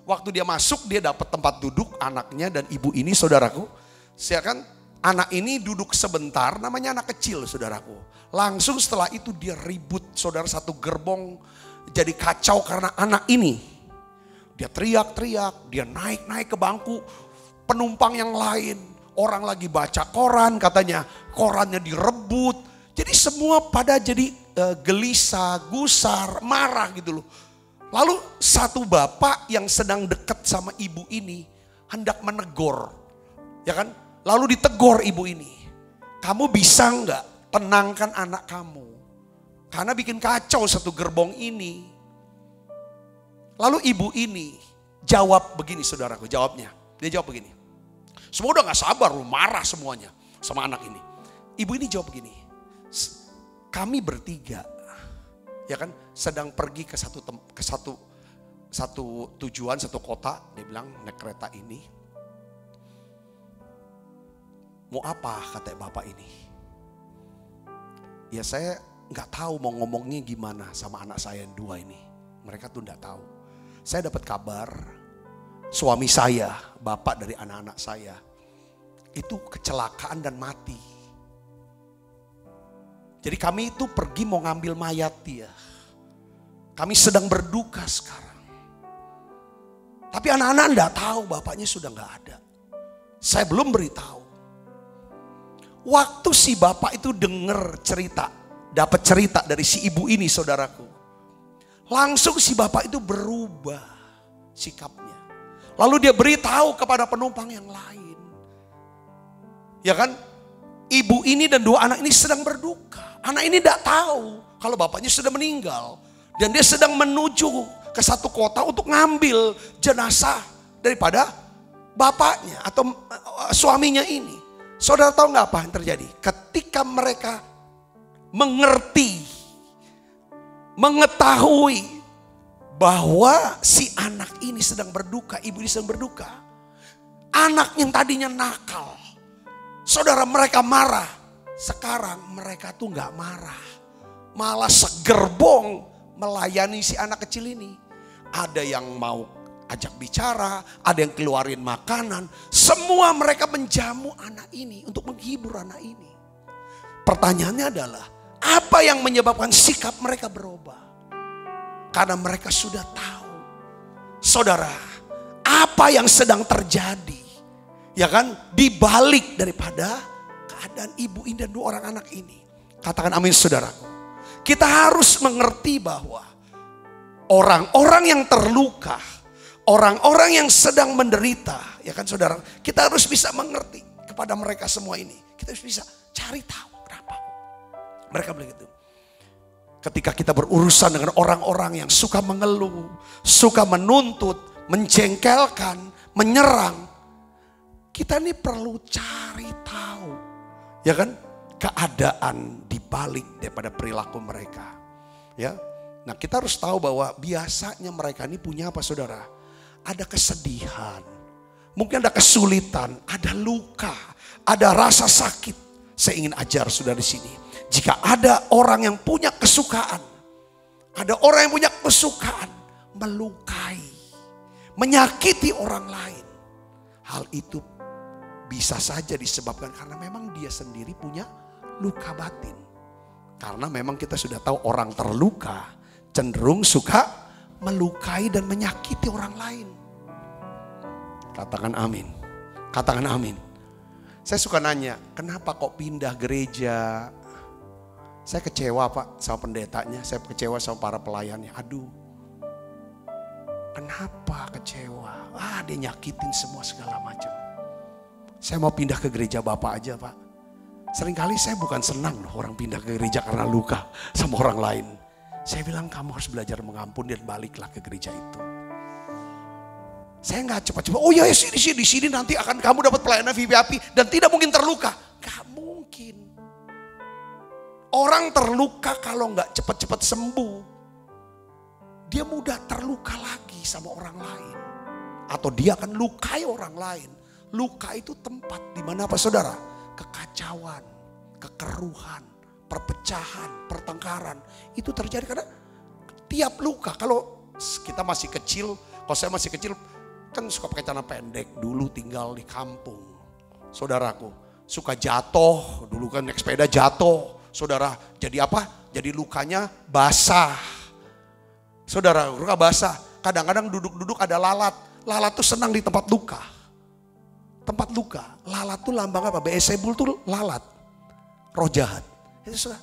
Waktu dia masuk dia dapat tempat duduk anaknya dan ibu ini saudaraku. Siakan anak ini duduk sebentar, namanya anak kecil saudaraku. Langsung setelah itu dia ribut saudara, satu gerbong jadi kacau karena anak ini. Dia teriak-teriak, dia naik ke bangku penumpang yang lain. Orang lagi baca koran katanya, korannya direbut. Jadi semua pada jadi gelisah, gusar, marah gitu loh. Lalu satu bapak yang sedang dekat sama ibu ini hendak menegur, ya kan? Lalu ditegur ibu ini, kamu bisa nggak tenangkan anak kamu? Karena bikin kacau satu gerbong ini. Lalu ibu ini jawab begini saudaraku, jawabnya. Dia jawab begini. Semua udah gak sabar, marah semuanya sama anak ini. Ibu ini jawab begini. Kami bertiga, ya kan, sedang pergi ke satu tujuan, satu kota. Dia bilang naik kereta ini. Mau apa kata bapak ini? Ya saya gak tahu mau ngomongnya gimana sama anak saya yang 2 ini. Mereka tuh gak tahu. Saya dapat kabar suami saya, bapak dari anak-anak saya, itu kecelakaan dan mati. Jadi kami itu pergi mau ngambil mayat dia. Kami sedang berduka sekarang. Tapi anak-anak enggak tahu bapaknya sudah enggak ada. Saya belum beritahu. Waktu si bapak itu dengar cerita, dapat cerita dari si ibu ini saudaraku. Langsung si bapak itu berubah sikapnya. Lalu dia beritahu kepada penumpang yang lain. Ya kan? Ibu ini dan dua anak ini sedang berduka. Anak ini tidak tahu kalau bapaknya sudah meninggal. Dan dia sedang menuju ke satu kota untuk ngambil jenazah daripada bapaknya atau suaminya ini. Saudara tahu nggak apa yang terjadi? Ketika mereka mengerti, mengetahui bahwa si anak ini sedang berduka, ibu ini sedang berduka. Anak yang tadinya nakal, saudara mereka marah. Sekarang mereka tuh nggak marah, malah segerbong melayani si anak kecil ini. Ada yang mau ajak bicara, ada yang keluarin makanan. Semua mereka menjamu anak ini untuk menghibur anak ini. Pertanyaannya adalah, apa yang menyebabkan sikap mereka berubah? Karena mereka sudah tahu, saudara, apa yang sedang terjadi, ya kan, di balik daripada keadaan ibu ini dan dua orang anak ini. Katakan amin saudaraku. Kita harus mengerti bahwa orang-orang yang terluka, orang-orang yang sedang menderita, ya kan saudara, kita harus bisa mengerti kepada mereka semua ini. Kita harus bisa cari tahu kenapa mereka begitu. Ketika kita berurusan dengan orang-orang yang suka mengeluh, suka menuntut, menjengkelkan, menyerang, kita ini perlu cari tahu, ya kan, keadaan di balik daripada perilaku mereka. Ya, nah kita harus tahu bahwa biasanya mereka ini punya apa saudara? Ada kesedihan, mungkin ada kesulitan, ada luka, ada rasa sakit. Saya ingin ajar saudara di sini. Jika ada orang yang punya kesukaan, ada orang yang punya kesukaan melukai, menyakiti orang lain, hal itu bisa saja disebabkan karena memang dia sendiri punya luka batin. Karena memang kita sudah tahu orang terluka cenderung suka melukai dan menyakiti orang lain. Katakan amin. Katakan amin. Saya suka nanya, kenapa kok pindah gereja? Saya kecewa Pak sama pendetanya, saya kecewa sama para pelayannya. Aduh, kenapa kecewa? Dia nyakitin semua segala macam. Saya mau pindah ke gereja Bapak aja Pak. Seringkali saya bukan senang loh orang pindah ke gereja karena luka sama orang lain. Saya bilang kamu harus belajar mengampuni dan baliklah ke gereja itu. Saya nggak cepat-cepat, oh ya di sini nanti akan kamu dapat pelayanan VIP dan tidak mungkin terluka. Gak mungkin. Orang terluka kalau nggak cepat-cepat sembuh, dia mudah terluka lagi sama orang lain. Atau dia akan lukai orang lain. Luka itu tempat di mana apa saudara? Kekacauan, kekeruhan, perpecahan, pertengkaran. Itu terjadi karena tiap luka. Kalau kita masih kecil, kalau saya masih kecil, kan suka pakai celana pendek, dulu tinggal di kampung. Saudaraku, suka jatuh, dulu kan naik sepeda jatuh. Saudara, jadi apa? Jadi lukanya basah. Saudara, luka basah. Kadang-kadang duduk-duduk ada lalat. Lalat tuh senang di tempat luka. Tempat luka. Lalat tuh lambang apa? Beelzebul tuh lalat. Roh jahat. Itu saudara,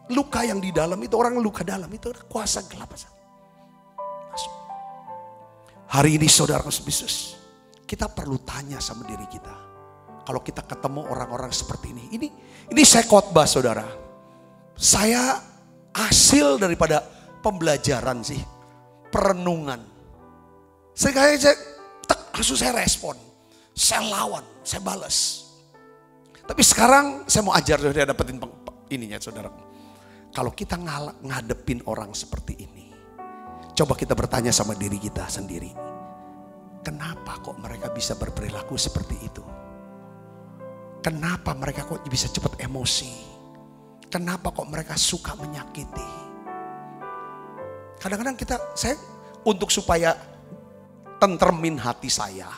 luka yang di dalam itu, orang luka dalam itu kuasa gelap. Masuk. Hari ini saudara Yesus, kita perlu tanya sama diri kita. Kalau kita ketemu orang-orang seperti ini saya khotbah saudara. Saya hasil daripada pembelajaran sih, perenungan. Langsung saya respon, saya lawan, saya balas. Tapi sekarang saya mau ajar saudara dapetin ininya saudara. Kalau kita ngadepin orang seperti ini, coba kita bertanya sama diri kita sendiri. Kenapa kok mereka bisa berperilaku seperti itu? Kenapa mereka kok bisa cepat emosi? Kenapa kok mereka suka menyakiti? Kadang-kadang saya untuk supaya tentremin hati saya.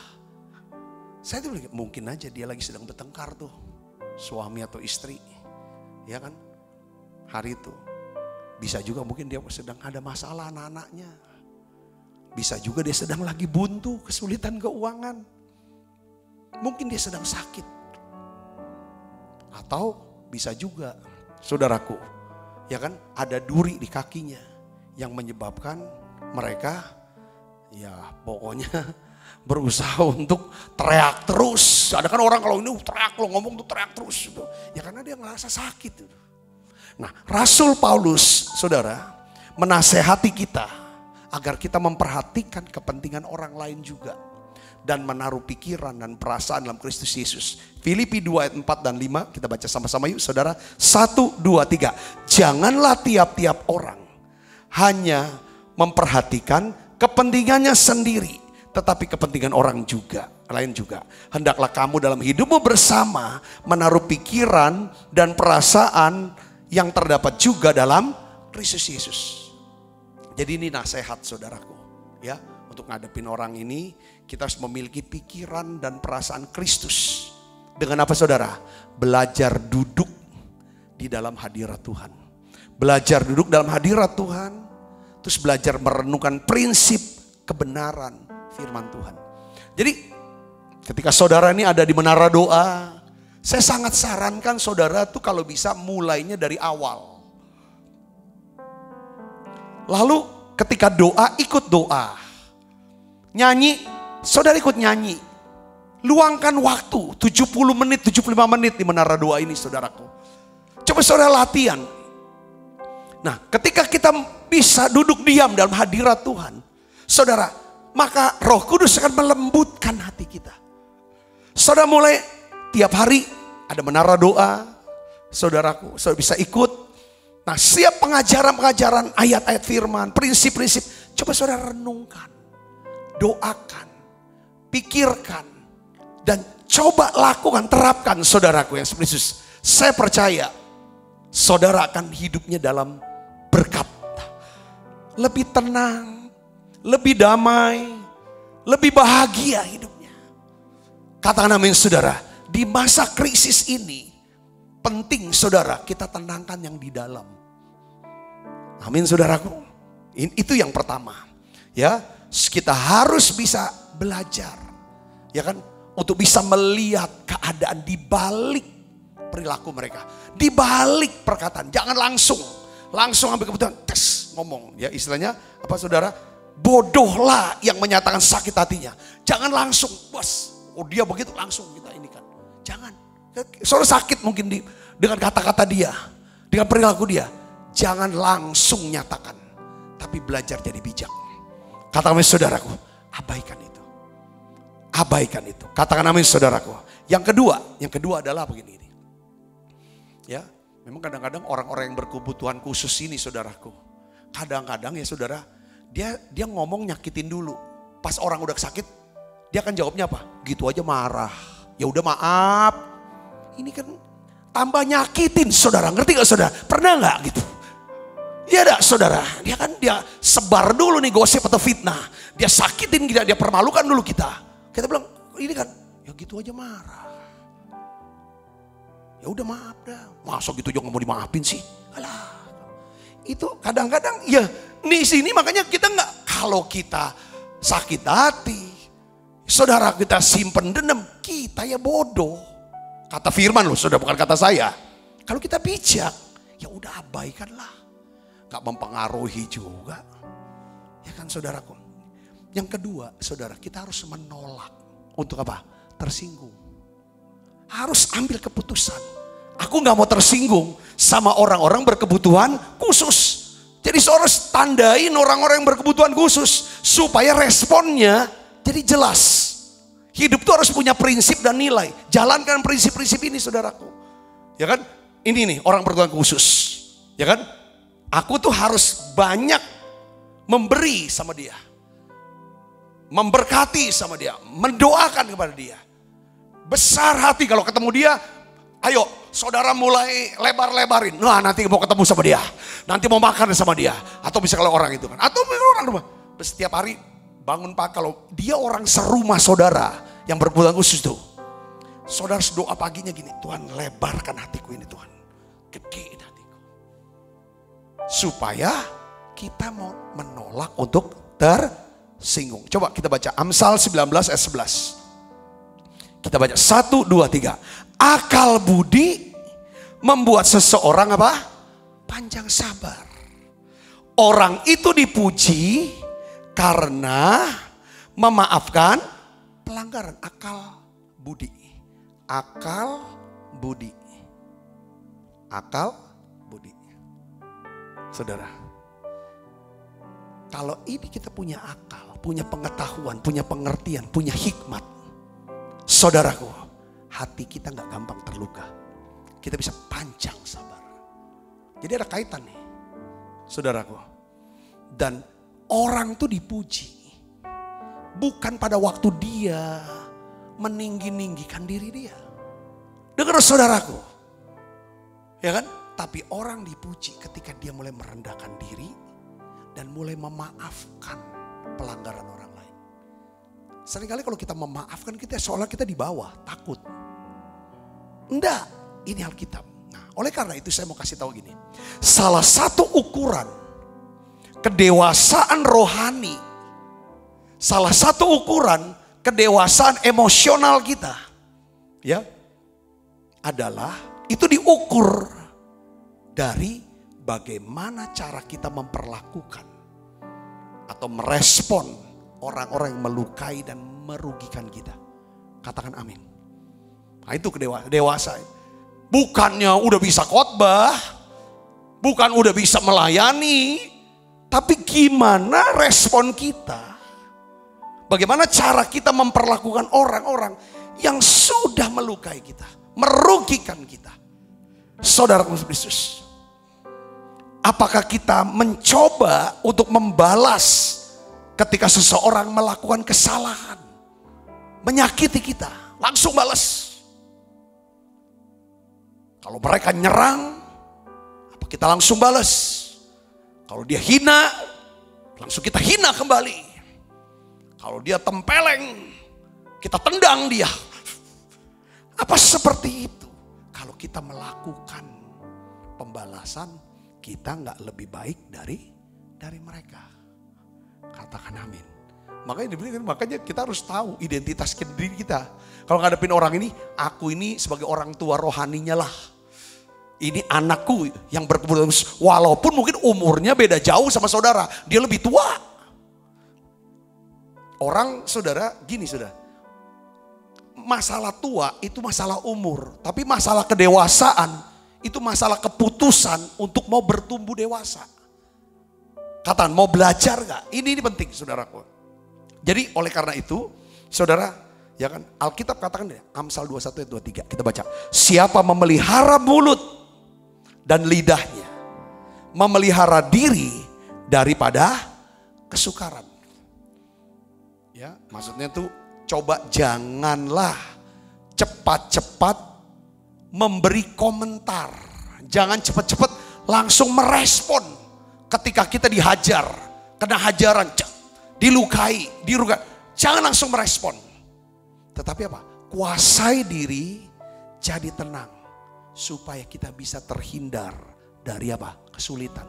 Saya tuh mungkin aja dia lagi sedang bertengkar tuh, suami atau istri, ya kan? Hari itu bisa juga mungkin dia sedang ada masalah anak-anaknya, bisa juga dia sedang lagi buntu, kesulitan keuangan, mungkin dia sedang sakit, atau bisa juga saudaraku, ya kan, ada duri di kakinya yang menyebabkan mereka, ya pokoknya berusaha untuk teriak terus. Ada kan orang kalau ini teriak, lo ngomong tuh teriak terus gitu. Ya karena dia ngerasa sakit gitu. Nah, Rasul Paulus, saudara, menasehati kita agar kita memperhatikan kepentingan orang lain juga dan menaruh pikiran dan perasaan dalam Kristus Yesus. Filipi 2 ayat 4 dan 5, kita baca sama-sama yuk saudara. 1, 2, 3. Janganlah tiap-tiap orang hanya memperhatikan kepentingannya sendiri, tetapi kepentingan orang juga, lain juga. Hendaklah kamu dalam hidupmu bersama menaruh pikiran dan perasaan yang terdapat juga dalam Kristus Yesus. Jadi ini nasihat saudaraku, ya, untuk ngadepin orang ini kita harus memiliki pikiran dan perasaan Kristus. Dengan apa saudara? Belajar duduk di dalam hadirat Tuhan. Belajar duduk dalam hadirat Tuhan, terus belajar merenungkan prinsip kebenaran firman Tuhan. Jadi ketika saudara ini ada di menara doa, saya sangat sarankan saudara tuh kalau bisa mulainya dari awal. Lalu ketika doa, ikut doa. Nyanyi, saudara ikut nyanyi. Luangkan waktu 70 menit, 75 menit di menara doa ini saudaraku. Coba saudara latihan. Nah, ketika kita bisa duduk diam dalam hadirat Tuhan, saudara, maka Roh Kudus akan melembutkan hati kita. Saudara mulai tiap hari ada menara doa, saudaraku, saudara bisa ikut. Nah, siap pengajaran-pengajaran ayat-ayat firman, prinsip-prinsip, coba saudara renungkan, doakan, pikirkan, dan coba lakukan, terapkan saudaraku yang seperti Yesus. Saya percaya saudara akan hidupnya dalam berkat, lebih tenang, lebih damai, lebih bahagia hidupnya. Katakan amin saudara. Di masa krisis ini penting saudara kita tenangkan yang di dalam. Amin saudaraku. Itu yang pertama. Ya, kita harus bisa belajar, ya kan, untuk bisa melihat keadaan di balik perilaku mereka, di balik perkataan. Jangan langsung ambil keputusan, tes ngomong. Ya istilahnya apa saudara? Bodohlah yang menyatakan sakit hatinya. Jangan langsung, bos. Oh dia begitu langsung kita ini kan. Jangan. Saudara sakit mungkin dengan kata-kata dia, dengan perilaku dia. Jangan langsung nyatakan, tapi belajar jadi bijak. Katakan amin saudaraku, abaikan itu. Abaikan itu. Katakan amin saudaraku. Yang kedua adalah begini. Ya, memang kadang-kadang orang-orang yang berkebutuhan khusus ini saudaraku, kadang-kadang ya saudara, dia ngomong nyakitin dulu. Pas orang udah sakit, dia akan jawabnya apa? Gitu aja marah. Ya udah maaf. Ini kan tambah nyakitin saudara. Ngerti gak saudara? Pernah gak gitu? Iya gak saudara? Dia sebar dulu nih gosip atau fitnah. Dia sakitin kita, dia permalukan dulu kita. Kita bilang ini kan ya gitu aja marah. Ya udah maaf dah. Masa gitu juga gak mau dimaafin sih? Alah. Itu kadang-kadang ya di sini makanya kita nggak, kalau kita sakit hati, saudara kita simpen dendam, kita ya bodoh. Kata firman loh, saudara, bukan kata saya. Kalau kita bijak, ya udah abaikanlah. Gak mempengaruhi juga. Ya kan saudaraku. Yang kedua, saudara, kita harus menolak. Untuk apa? Tersinggung. Harus ambil keputusan. Aku gak mau tersinggung sama orang-orang berkebutuhan khusus. Jadi saudara harus tandain orang-orang yang berkebutuhan khusus. Supaya responnya jadi jelas. Hidup itu harus punya prinsip dan nilai. Jalankan prinsip-prinsip ini saudaraku. Ya kan? Ini nih orang berkebutuhan khusus. Ya kan? Aku tuh harus banyak memberi sama dia. Memberkati sama dia. Mendoakan kepada dia. Besar hati kalau ketemu dia. Ayo saudara mulai lebar-lebarin. Nah nanti mau ketemu sama dia. Nanti mau makan sama dia. Atau bisa kalau orang itu kan. Atau orang rumah. Setiap hari bangun pagi, kalau dia orang serumah saudara yang berkebutuhan khusus tuh, saudara doa paginya gini, Tuhan lebarkan hatiku ini Tuhan, gedein hatiku, supaya kita mau menolak untuk tersinggung. Coba kita baca Amsal 19 ayat 11. Kita baca 1, 2, 3. Akal budi membuat seseorang apa? Panjang sabar. Orang itu dipuji karena memaafkan pelanggaran. Akal budi. Akal budi. Akal budi. Saudara, kalau ini kita punya akal, punya pengetahuan, punya pengertian, punya hikmat, saudaraku, hati kita gak gampang terluka. Kita bisa panjang sabar. Jadi ada kaitan nih, saudaraku. Dan orang tuh dipuji bukan pada waktu dia meninggi-ninggikan diri dia. Dengar saudaraku, ya kan? Tapi orang dipuji ketika dia mulai merendahkan diri dan mulai memaafkan pelanggaran orang lain. Seringkali kalau kita memaafkan, kita seolah kita di bawah, takut. Enggak, ini Alkitab. Nah, oleh karena itu saya mau kasih tahu gini. Salah satu ukuran kedewasaan rohani, salah satu ukuran kedewasaan emosional kita, ya, adalah itu diukur dari bagaimana cara kita memperlakukan atau merespon orang-orang yang melukai dan merugikan kita. Katakan amin. Nah, itu kedewasaan. Bukannya udah bisa khotbah, bukan udah bisa melayani, tapi gimana respon kita? Bagaimana cara kita memperlakukan orang-orang yang sudah melukai kita, merugikan kita. Saudara Kristus, apakah kita mencoba untuk membalas ketika seseorang melakukan kesalahan, menyakiti kita, langsung balas? Kalau mereka nyerang, apa kita langsung balas? Kalau dia hina, langsung kita hina kembali. Kalau dia tempeleng, kita tendang dia. Apa seperti itu? Kalau kita melakukan pembalasan, kita nggak lebih baik dari mereka. Katakan amin. Makanya kita harus tahu identitas diri kita. Kalau ngadepin orang ini, aku ini sebagai orang tua rohaninya lah. Ini anakku yang berkebutuhan, walaupun mungkin umurnya beda jauh sama saudara, dia lebih tua. Orang saudara, gini saudara, masalah tua itu masalah umur, tapi masalah kedewasaan itu masalah keputusan untuk mau bertumbuh dewasa. Katakan, mau belajar gak? Ini penting saudaraku. Jadi oleh karena itu, saudara, ya kan, Alkitab katakan ya, Amsal 21 ayat 23, kita baca. Siapa memelihara mulut dan lidahnya, memelihara diri daripada kesukaran. Ya, maksudnya tuh coba janganlah cepat-cepat memberi komentar. Jangan cepat-cepat langsung merespon ketika kita dihajar, kena hajaran, dilukai. Jangan langsung merespon. Tetapi apa? Kuasai diri, jadi tenang. Supaya kita bisa terhindar dari apa? Kesulitan.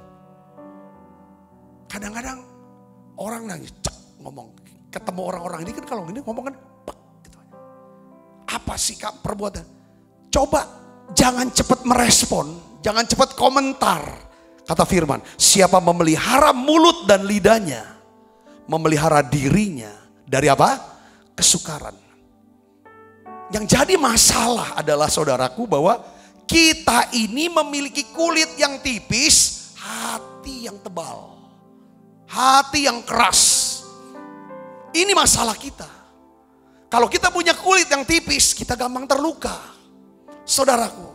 Kadang-kadang orang nangis, ngomong. Ketemu orang-orang ini kan kalau ini ngomong kan, gitu. Apa sih Kak perbuatan? Coba jangan cepat merespon, jangan cepat komentar. Kata firman, siapa memelihara mulut dan lidahnya, memelihara dirinya dari apa? Kesukaran. Yang jadi masalah adalah saudaraku bahwa kita ini memiliki kulit yang tipis, hati yang tebal, hati yang keras. Ini masalah kita. Kalau kita punya kulit yang tipis, kita gampang terluka. Saudaraku,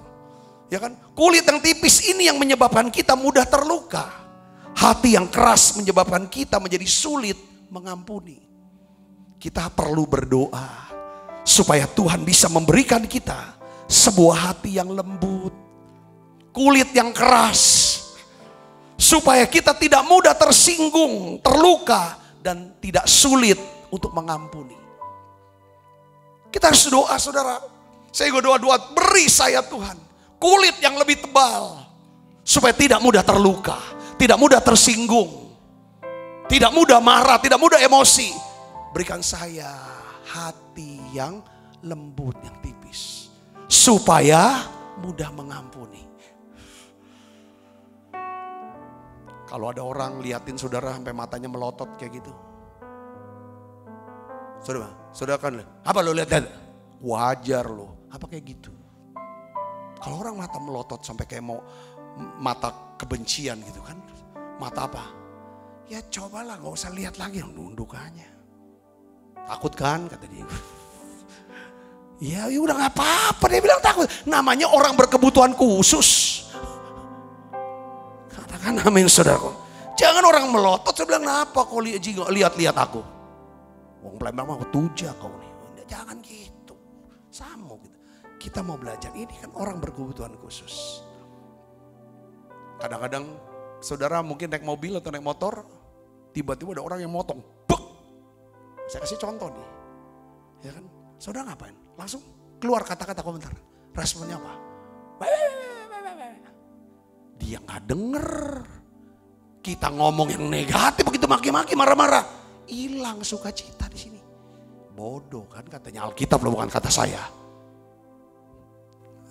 ya kan? Kulit yang tipis ini yang menyebabkan kita mudah terluka. Hati yang keras menyebabkan kita menjadi sulit mengampuni. Kita perlu berdoa supaya Tuhan bisa memberikan kita sebuah hati yang lembut, kulit yang keras, supaya kita tidak mudah tersinggung, terluka dan tidak sulit untuk mengampuni. Kita harus doa, saudara. Saya doa, beri saya Tuhan kulit yang lebih tebal, supaya tidak mudah terluka, tidak mudah tersinggung, tidak mudah marah, tidak mudah emosi. Berikan saya hati yang lembut, yang tipis, supaya mudah mengampuni. Kalau ada orang liatin saudara sampai matanya melotot kayak gitu, saudara kan, apa lo lihat? Wajar lo, apa kayak gitu. Kalau orang mata melotot sampai kayak mau mata kebencian gitu kan, mata apa? Ya cobalah, gak usah lihat lagi, nunduk aja. Takut kan, kata dia. Ya udah gak apa-apa, dia bilang takut. Namanya orang berkebutuhan khusus. Katakan amin, saudaraku. Jangan orang melotot, saya bilang kenapa kau lihat-lihat aku. Wong pelembang mau tuja kau nih. Jangan gitu, sama gitu. Kita mau belajar, ini kan orang berkebutuhan khusus. Kadang-kadang saudara mungkin naik mobil atau naik motor, tiba-tiba ada orang yang motong. Buk! Saya kasih contoh nih. Ya kan? Saudara ngapain? Langsung keluar kata-kata komentar. Responnya apa? Dia gak denger. Kita ngomong yang negatif, begitu maki-maki, marah-marah. Hilang sukacita di sini. Bodoh kan katanya Alkitab loh, bukan kata saya.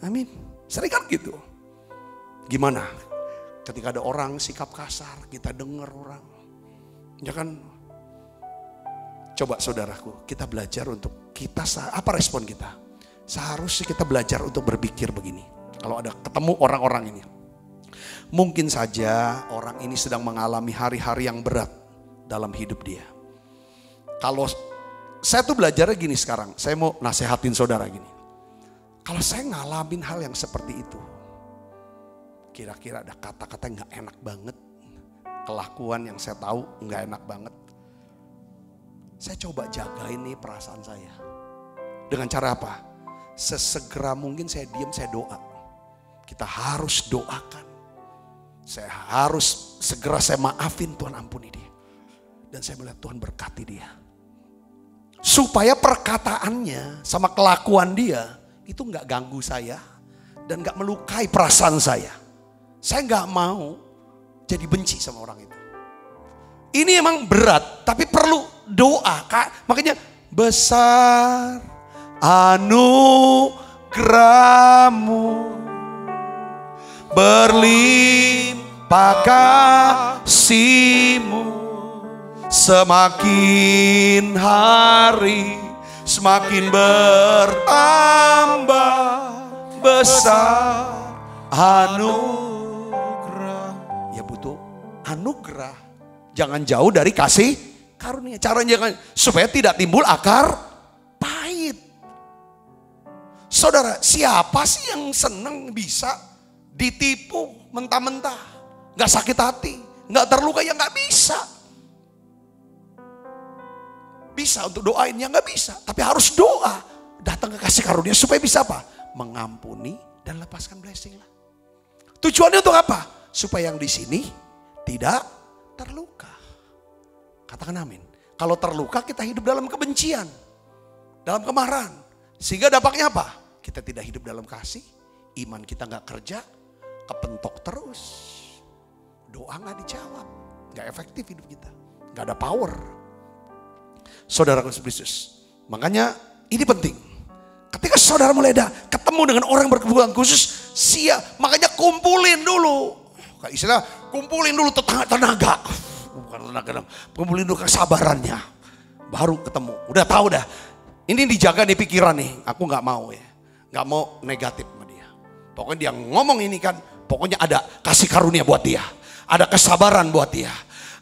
Amin. Sering kan gitu. Gimana? Ketika ada orang sikap kasar, kita dengar orang. Ya kan? Coba saudaraku, kita belajar untuk kita, apa respon kita? Seharusnya kita belajar untuk berpikir begini. Kalau ada ketemu orang-orang ini. Mungkin saja orang ini sedang mengalami hari-hari yang berat dalam hidup dia. Kalau saya tuh belajarnya gini sekarang, saya mau nasehatin saudara gini. Kalau saya ngalamin hal yang seperti itu, kira-kira ada kata-kata yang gak enak banget, kelakuan yang saya tahu gak enak banget, saya coba jagain nih perasaan saya. Dengan cara apa? Sesegera mungkin saya diam, saya doa. Kita harus doakan. Saya harus segera saya maafin, Tuhan ampuni dia. Dan saya melihat Tuhan berkati dia. Supaya perkataannya sama kelakuan dia itu gak ganggu saya dan gak melukai perasaan saya. Saya gak mau jadi benci sama orang itu. Ini emang berat, tapi perlu doa. Makanya besar anugerahmu, berlimpah kasih-Mu, semakin hari semakin bertambah besar anugerah. Ya butuh anugerah. Jangan jauh dari kasih karunia. Caranya jangan, supaya tidak timbul akar pahit. Saudara, siapa sih yang senang bisa ditipu mentah-mentah? Gak sakit hati, gak terluka, ya gak bisa. Bisa untuk doain, ya gak bisa. Tapi harus doa, datang ke kasih karunia supaya bisa apa? Mengampuni dan lepaskan blessing lah. Tujuannya untuk apa? Supaya yang di sini tidak terluka. Katakan amin. Kalau terluka kita hidup dalam kebencian, dalam kemarahan. Sehingga dampaknya apa? Kita tidak hidup dalam kasih, iman kita gak kerja, kepentok terus. Doa gak dijawab, gak efektif hidup kita, gak ada power. Saudara Kristus, makanya ini penting. Ketika saudara mulai ketemu dengan orang berkebutuhan khusus, makanya kumpulin dulu. Kayak istilah kumpulin dulu tenaga. Bukan tenaga, kumpulin dulu kesabarannya. Baru ketemu, udah tahu dah. Ini dijaga nih pikiran nih, aku gak mau ya. Gak mau negatif sama dia. Pokoknya dia ngomong ini kan, pokoknya ada kasih karunia buat dia. Ada kesabaran buat dia.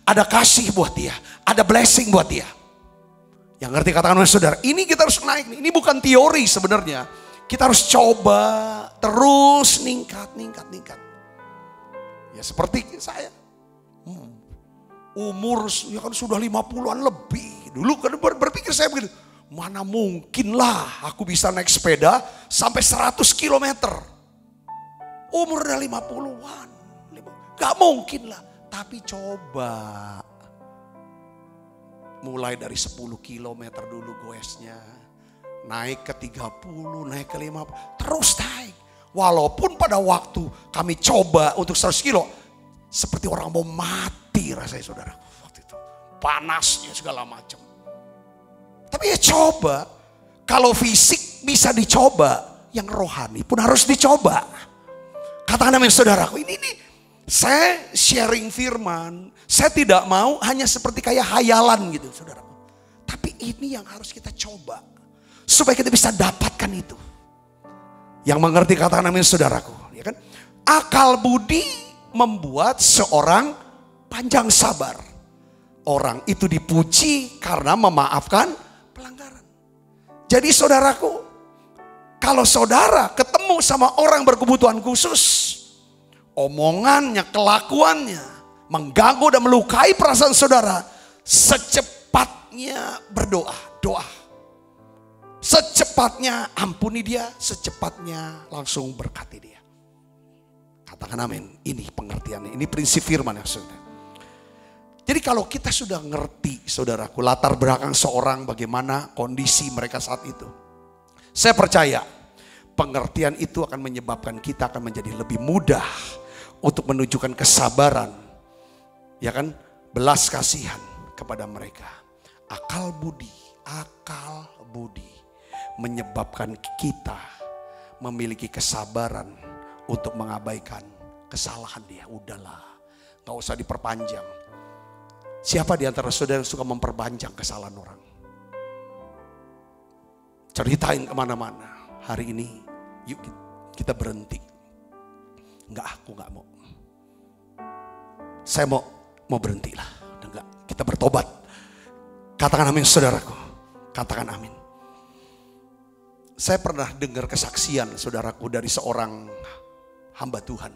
Ada kasih buat dia. Ada blessing buat dia. Yang ngerti katakan oleh saudara, ini kita harus naik nih. Ini bukan teori sebenarnya. Kita harus coba terus ningkat. Ya seperti saya. Umur ya kan sudah 50-an lebih. Dulu kan berpikir saya begitu. Mana mungkin lah aku bisa naik sepeda sampai 100 km. Umur udah 50-an. Gak mungkin lah. Tapi coba. Mulai dari 10 kilometer dulu goesnya. Naik ke 30, naik ke 50, terus naik. Walaupun pada waktu kami coba untuk 100 kilo, seperti orang mau mati rasanya saudara. Waktu itu panasnya segala macam. Tapi ya coba, kalau fisik bisa dicoba, yang rohani pun harus dicoba. Katakan amin saudaraku, ini saya sharing firman, saya tidak mau hanya seperti kayak hayalan gitu saudaraku. Tapi ini yang harus kita coba, supaya kita bisa dapatkan itu. Yang mengerti katakan amin saudaraku, ya kan? Akal budi membuat seorang panjang sabar. Orang itu dipuji karena memaafkan pelanggaran. Jadi saudaraku, kalau saudara ketemu sama orang berkebutuhan khusus, omongannya, kelakuannya mengganggu dan melukai perasaan saudara, secepatnya berdoa, doa. Secepatnya ampuni dia, secepatnya langsung berkati dia. Katakan amin. Ini pengertiannya, ini prinsip firman ya saudara. Jadi kalau kita sudah ngerti saudaraku latar belakang seorang, bagaimana kondisi mereka saat itu, saya percaya pengertian itu akan menyebabkan kita akan menjadi lebih mudah untuk menunjukkan kesabaran, ya kan, belas kasihan kepada mereka. Akal budi menyebabkan kita memiliki kesabaran untuk mengabaikan kesalahan dia. Udahlah, gak usah diperpanjang. Siapa di antara saudara yang suka memperpanjang kesalahan orang? Ceritain kemana-mana. Hari ini yuk kita berhenti. Enggak, aku enggak mau. Saya mau berhenti lah. Enggak, kita bertobat. Katakan amin saudaraku. Katakan amin. Saya pernah dengar kesaksian saudaraku dari seorang hamba Tuhan.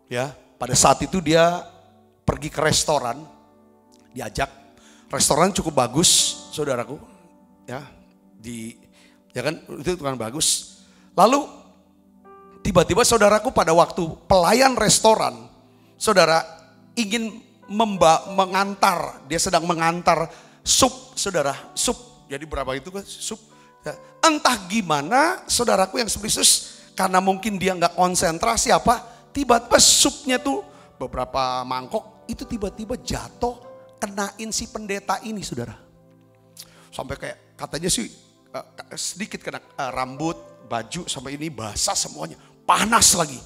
Ya, pada saat itu dia pergi ke restoran. Diajak, restoran cukup bagus saudaraku. Ya, ya kan, itu kan bagus. Lalu tiba-tiba saudaraku pada waktu pelayan restoran, saudara ingin mengantar, dia sedang mengantar sup saudara, sup. Jadi berapa itu kan sup? Ya. Entah gimana saudaraku yang Yesus, karena mungkin dia nggak konsentrasi apa, tiba-tiba supnya tuh beberapa mangkok itu tiba-tiba jatuh kenain si pendeta ini saudara. Sampai kayak katanya sih sedikit kena rambut, baju sampai ini basah semuanya, panas lagi,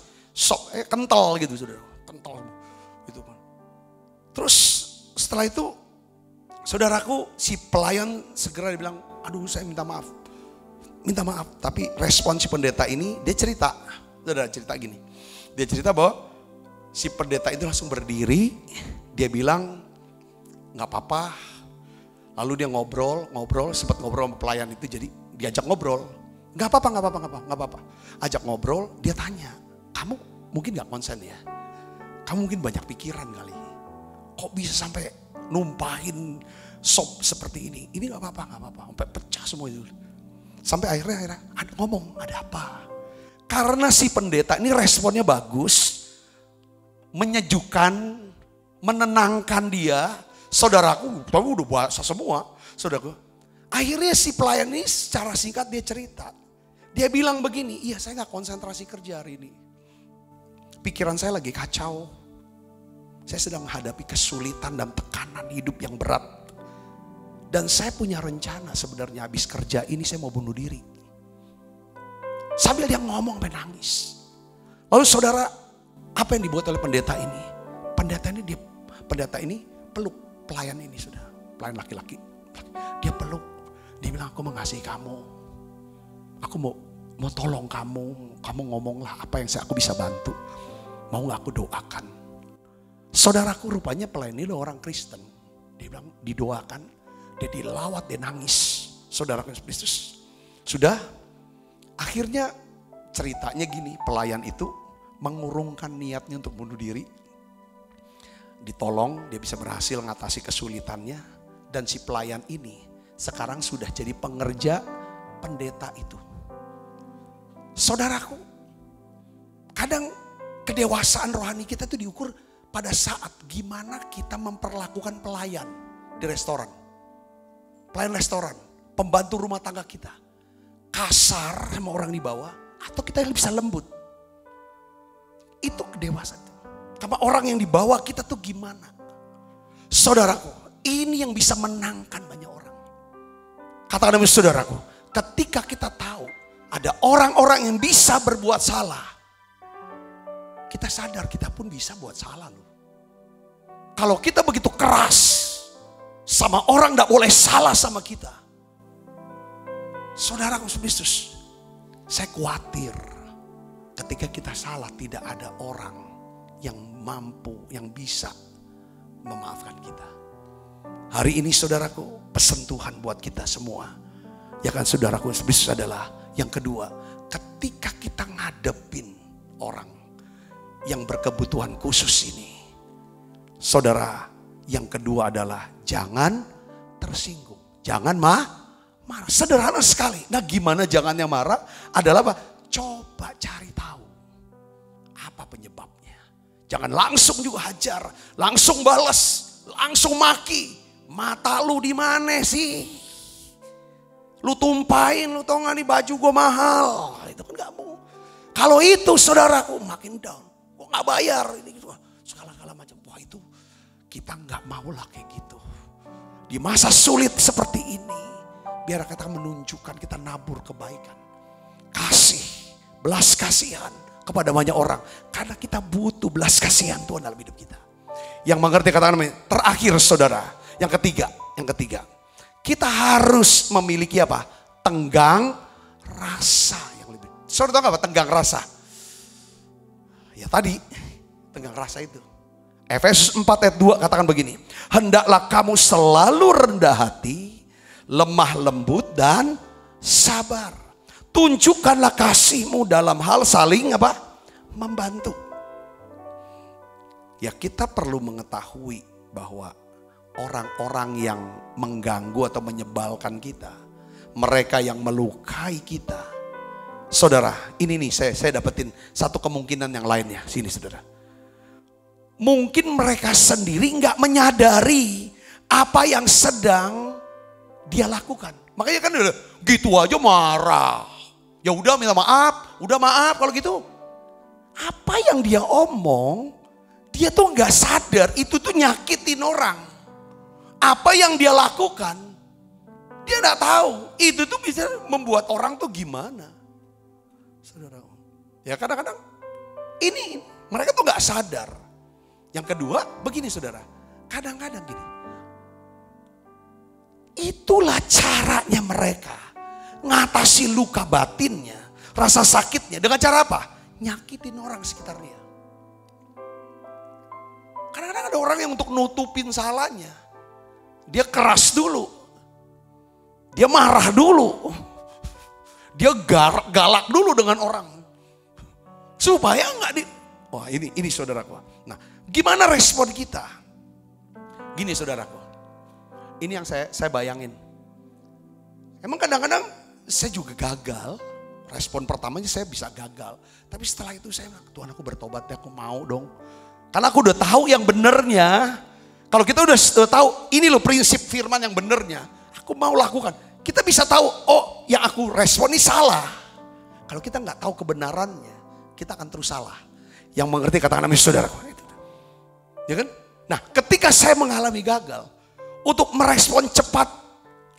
kental gitu saudara, kental gitu. Terus setelah itu saudaraku si pelayan segera dibilang, aduh saya minta maaf. Tapi respon si pendeta ini dia cerita, saudara cerita gini, dia cerita bahwa si pendeta itu langsung berdiri, dia bilang nggak apa-apa. Lalu dia ngobrol, sempat ngobrol sama pelayan itu, jadi diajak ngobrol. Nggak apa-apa. Ajak ngobrol, dia tanya, kamu mungkin nggak konsen ya? Kamu mungkin banyak pikiran kali. Kok bisa sampai numpahin sop seperti ini? Ini nggak apa-apa. Sampai pecah semua itu. Sampai akhirnya ngomong, ada apa? Karena si pendeta ini responnya bagus, menyejukkan, menenangkan dia. Saudaraku, tahu udah bahasa semua, saudaraku. Akhirnya si pelayan ini secara singkat dia cerita. Dia bilang begini, iya saya gak konsentrasi kerja hari ini. Pikiran saya lagi kacau. Saya sedang menghadapi kesulitan dan tekanan hidup yang berat. Dan saya punya rencana sebenarnya habis kerja ini saya mau bunuh diri. Sambil dia ngomong sampai nangis. Lalu saudara, apa yang dibuat oleh pendeta ini? Pendeta ini peluk pelayan ini sudah, pelayan laki-laki. Dia peluk, dia bilang aku mengasihi kamu. Aku mau tolong kamu. Kamu ngomonglah apa yang aku bisa bantu. Mau gak aku doakan? Saudaraku rupanya pelayan ini orang Kristen. Dia bilang didoakan, dia dilawat, dia nangis. Saudaraku Kristus. Sudah, akhirnya ceritanya gini, pelayan itu mengurungkan niatnya untuk bunuh diri. Ditolong, dia bisa berhasil mengatasi kesulitannya. Dan si pelayan ini sekarang sudah jadi pengerja pendeta itu. Saudaraku, kadang kedewasaan rohani kita itu diukur pada saat gimana kita memperlakukan pelayan. di restoran, pelayan restoran, pembantu rumah tangga kita, kasar sama orang di bawah, atau kita yang bisa lembut. Itu kedewasaan. Karena orang yang di bawah kita tuh gimana? Saudaraku, ini yang bisa menangkan banyak orang. Katakan demi saudaraku, ketika kita tahu ada orang-orang yang bisa berbuat salah, kita sadar kita pun bisa buat salah loh. Kalau kita begitu keras sama orang, gak boleh salah sama kita. Saudaraku Kristus, saya khawatir ketika kita salah tidak ada orang yang mampu, yang bisa memaafkan kita. Hari ini saudaraku, pesan Tuhan buat kita semua. Ya kan saudaraku Kristus adalah yang kedua, ketika kita ngadepin orang yang berkebutuhan khusus ini, saudara, yang kedua adalah jangan tersinggung. Jangan marah. Sederhana sekali. Nah gimana jangannya marah? Adalah apa? Coba cari tahu. Apa penyebabnya. Jangan langsung juga hajar. Langsung balas. Langsung maki. Mata lu di mana sih? Lu tumpahin, lu tau gak nih baju gue mahal. Itu kan gak mau. Kalau itu saudaraku makin down. Gue gak bayar. Ini gitu. Segala-gala macam. Wah itu kita gak mau lah kayak gitu. Di masa sulit seperti ini, biar kita menunjukkan kita nabur kebaikan. Kasih, belas kasihan kepada banyak orang. Karena kita butuh belas kasihan Tuhan dalam hidup kita. Yang mengerti katakan terakhir saudara. Yang ketiga. Kita harus memiliki apa? Tenggang rasa yang lebih. Saudara tahu gak apa tenggang rasa? Ya tadi, tenggang rasa itu. Efesus 4 ayat 2 katakan begini. Hendaklah kamu selalu rendah hati, lemah lembut dan sabar. Tunjukkanlah kasihmu dalam hal saling apa? Membantu. Ya kita perlu mengetahui bahwa orang-orang yang mengganggu atau menyebalkan kita, mereka yang melukai kita. Saudara, ini nih saya dapetin satu kemungkinan yang lainnya. Sini saudara. Mungkin mereka sendiri nggak menyadari apa yang sedang dia lakukan. Makanya kan gitu aja marah. Ya udah minta maaf, udah maaf kalau gitu. Apa yang dia omong, dia tuh nggak sadar itu tuh nyakitin orang. Apa yang dia lakukan, dia nggak tahu. Itu tuh bisa membuat orang tuh gimana, saudara. Ya kadang-kadang ini mereka tuh nggak sadar. Yang kedua, begini saudara, kadang-kadang gini. Itulah caranya mereka ngatasi luka batinnya, rasa sakitnya dengan cara apa? Nyakitin orang sekitarnya. Kadang-kadang ada orang yang untuk nutupin salahnya, dia keras dulu, dia marah dulu, dia galak dulu dengan orang, supaya nggak di. Wah ini saudaraku. Nah, gimana respon kita? Gini saudaraku, ini yang saya bayangin. Emang kadang-kadang saya juga gagal. Respon pertamanya saya bisa gagal. Tapi setelah itu saya bilang, Tuhan aku bertobat deh, aku mau dong. Karena aku udah tahu yang benernya. Kalau kita udah tahu, ini loh prinsip firman yang benernya. Aku mau lakukan. Kita bisa tahu, oh yang aku respon ini salah. Kalau kita nggak tahu kebenarannya, kita akan terus salah. Yang mengerti katakan amin saudaraku. Ya kan? Nah ketika saya mengalami gagal, untuk merespon cepat,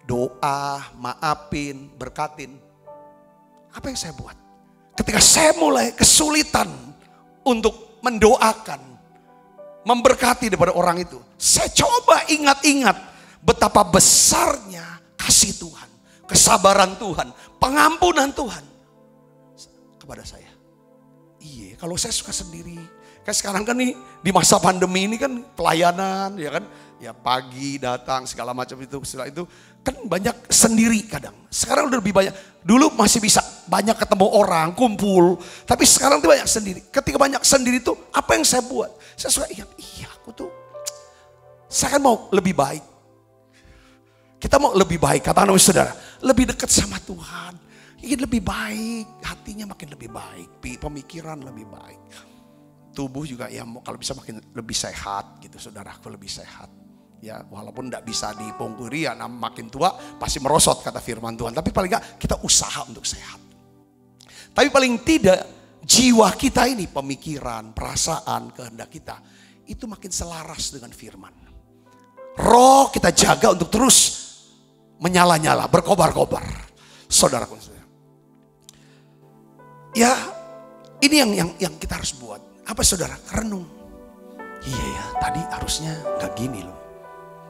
doa, maafin, berkatin. Apa yang saya buat? Ketika saya mulai kesulitan untuk mendoakan, memberkati daripada orang itu, saya coba ingat-ingat betapa besarnya kasih Tuhan, kesabaran Tuhan, pengampunan Tuhan kepada saya. Iya, kalau saya suka sendiri. Kayak sekarang kan nih di masa pandemi ini kan pelayanan, ya kan? Ya pagi datang segala macam itu, setelah itu kan banyak sendiri kadang. Sekarang udah lebih banyak. Dulu masih bisa banyak ketemu orang, kumpul. Tapi sekarang tuh banyak sendiri. Ketika banyak sendiri tuh apa yang saya buat? Saya suka ingat, iya aku tuh, saya kan mau lebih baik. Kita mau lebih baik, kata anak saudara. Lebih dekat sama Tuhan. Ingin lebih baik, hatinya makin lebih baik. Pemikiran lebih baik. Tubuh juga ya kalau bisa makin lebih sehat gitu, saudaraku lebih sehat. Ya, walaupun tidak bisa dipungkiri ya, makin tua pasti merosot kata firman Tuhan. Tapi paling enggak kita usaha untuk sehat. Tapi paling tidak jiwa kita ini, pemikiran, perasaan, kehendak kita itu makin selaras dengan firman. Roh kita jaga untuk terus menyala-nyala, berkobar-kobar. Saudaraku, ya ini yang kita harus buat. Apa saudara? Renung. Iya ya, tadi harusnya gak gini loh.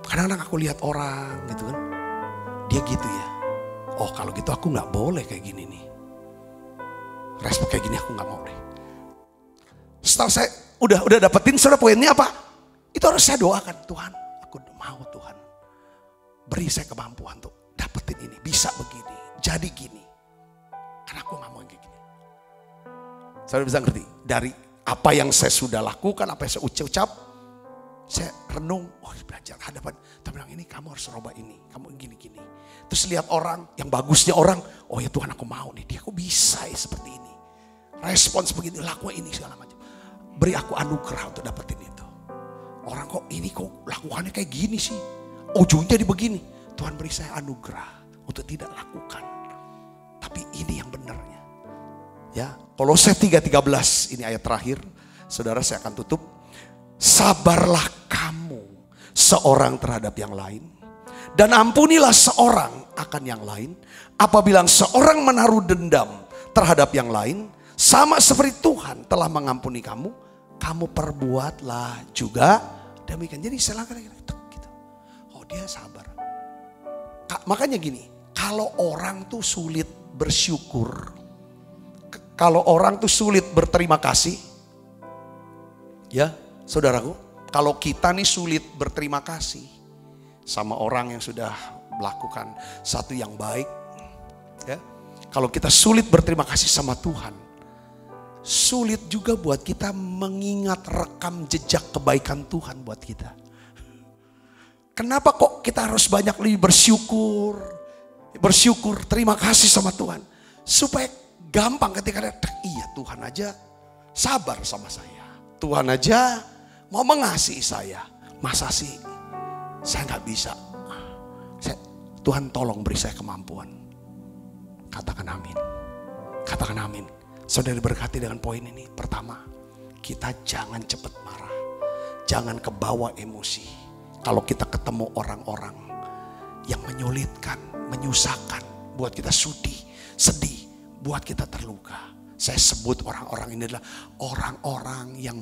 Kadang-kadang aku lihat orang gitu kan, dia gitu ya. Oh kalau gitu aku gak boleh kayak gini nih. Respon kayak gini aku gak mau deh. Setelah saya udah dapetin, saudara poinnya apa? Itu harus saya doakan. Tuhan, aku mau Tuhan. Beri saya kemampuan untuk dapetin ini. Bisa begini, jadi gini. Karena aku gak mau kayak gini. Saudara bisa ngerti? Dari apa yang saya sudah lakukan, apa yang saya ucap, saya renung, oh belajar hadapan. Tapi bilang ini kamu harus rubah ini, kamu gini-gini. Terus lihat orang, yang bagusnya orang, oh ya Tuhan aku mau nih, dia kok bisa ya seperti ini. Respons begini, lakukan ini segala macam. Beri aku anugerah untuk dapetin itu. Orang kok ini kok lakukannya kayak gini sih. Ujungnya jadi begini. Tuhan beri saya anugerah untuk tidak lakukan. Tapi ini yang benarnya. Ya, Kolose 3:13 ini ayat terakhir. Saudara saya akan tutup. Sabarlah kamu seorang terhadap yang lain, dan ampunilah seorang akan yang lain. Apabila seorang menaruh dendam terhadap yang lain, sama seperti Tuhan telah mengampuni kamu, kamu perbuatlah juga demikian. Jadi silakan gitu. Oh dia sabar. Makanya gini, kalau orang tuh sulit bersyukur, kalau orang tuh sulit berterima kasih, ya saudaraku, kalau kita nih sulit berterima kasih sama orang yang sudah melakukan satu yang baik, ya, kalau kita sulit berterima kasih sama Tuhan, sulit juga buat kita mengingat rekam jejak kebaikan Tuhan buat kita. Kenapa kok kita harus banyak lebih bersyukur, terima kasih sama Tuhan, supaya gampang ketika ada, iya Tuhan aja sabar sama saya, Tuhan aja mau mengasihi saya, masa sih saya gak bisa. Tuhan tolong beri saya kemampuan. Katakan amin. Katakan amin. Saudara diberkati dengan poin ini. Pertama, kita jangan cepat marah. Jangan kebawa emosi. Kalau kita ketemu orang-orang yang menyulitkan, menyusahkan, buat kita sedih, buat kita terluka. Saya sebut orang-orang ini adalah orang-orang yang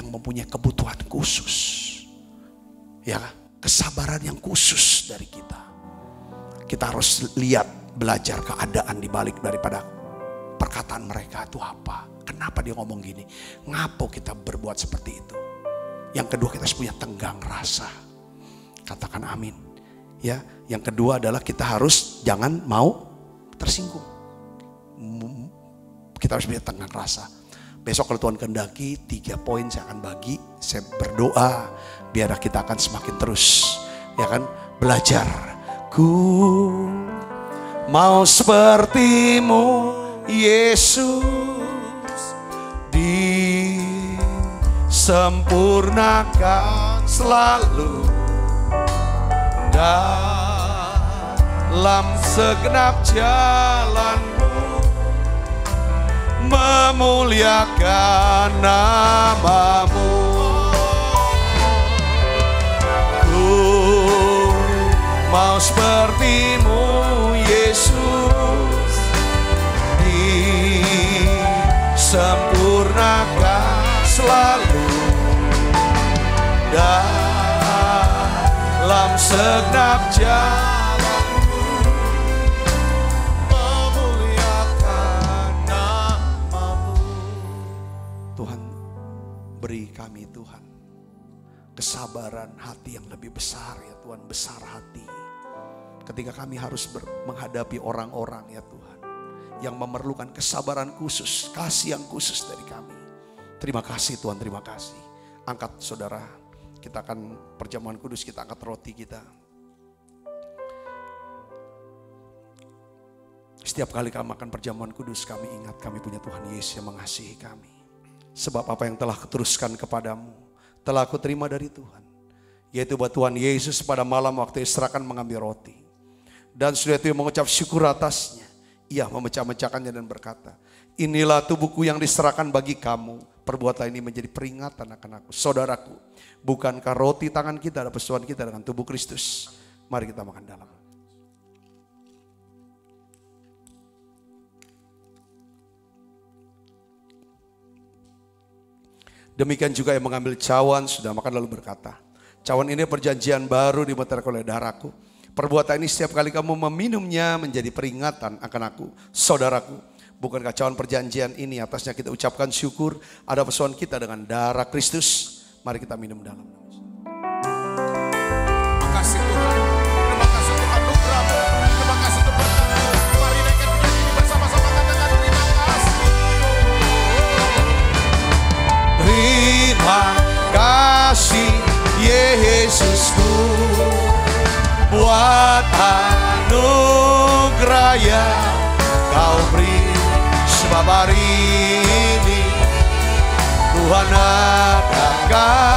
mempunyai kebutuhan khusus. Ya, kesabaran yang khusus dari kita. Kita harus lihat, belajar keadaan di balik daripada perkataan mereka itu apa. Kenapa dia ngomong gini? Ngapa kita berbuat seperti itu? Yang kedua, kita harus punya tenggang rasa. Katakan amin. Ya, yang kedua adalah kita harus jangan mau tersinggung. Kita harus punya tenggang rasa. Besok kalau Tuhan kehendaki 3 poin saya akan bagi. Saya berdoa biar kita akan semakin terus, ya kan, belajar. Ku mau sepertimu Yesus, disempurnakan selalu dalam segenap jalanmu, memuliakan namamu. Ku mau sepertimu Yesus, disempurnakan selalu dalam segenap jalanmu, memuliakan namamu. Tuhan, beri kami Tuhan kesabaran hati yang lebih besar ya Tuhan, besar hati. Ketika kami harus menghadapi orang-orang ya Tuhan, yang memerlukan kesabaran khusus, kasih yang khusus dari kami. Terima kasih Tuhan, terima kasih. Angkat saudara, kita akan perjamuan kudus, kita angkat roti kita. Setiap kali kami makan perjamuan kudus, kami ingat kami punya Tuhan Yesus yang mengasihi kami. Sebab apa yang telah kuteruskan kepadamu, telah aku terima dari Tuhan. Yaitu buat Tuhan Yesus pada malam waktu diserahkan mengambil roti. Dan sudah itu mengucap syukur atasnya. Ia memecah-mecahkannya dan berkata, inilah tubuhku yang diserahkan bagi kamu. Perbuatlah ini menjadi peringatan akan aku. Saudaraku, bukankah roti tangan kita adalah persetujuan kita dengan tubuh Kristus? Mari kita makan dalam. Demikian juga yang mengambil cawan sudah makan lalu berkata, cawan ini perjanjian baru dimeteraikan oleh darahku. Perbuatan ini setiap kali kamu meminumnya menjadi peringatan akan aku. Saudaraku, bukankah cawan perjanjian ini atasnya kita ucapkan syukur, ada persoalan kita dengan darah Kristus. Mari kita minum dalam. Terima kasih Tuhan. Terima kasih untuk anugerah-Mu. Terima kasih untuk berkat-Mu. Mari naikkan pujian ini bersama-sama, katakan terima kasih. Terima kasih Yesusku, buat anugerah yang Kau beri. Sebab hari ini Tuhan adakan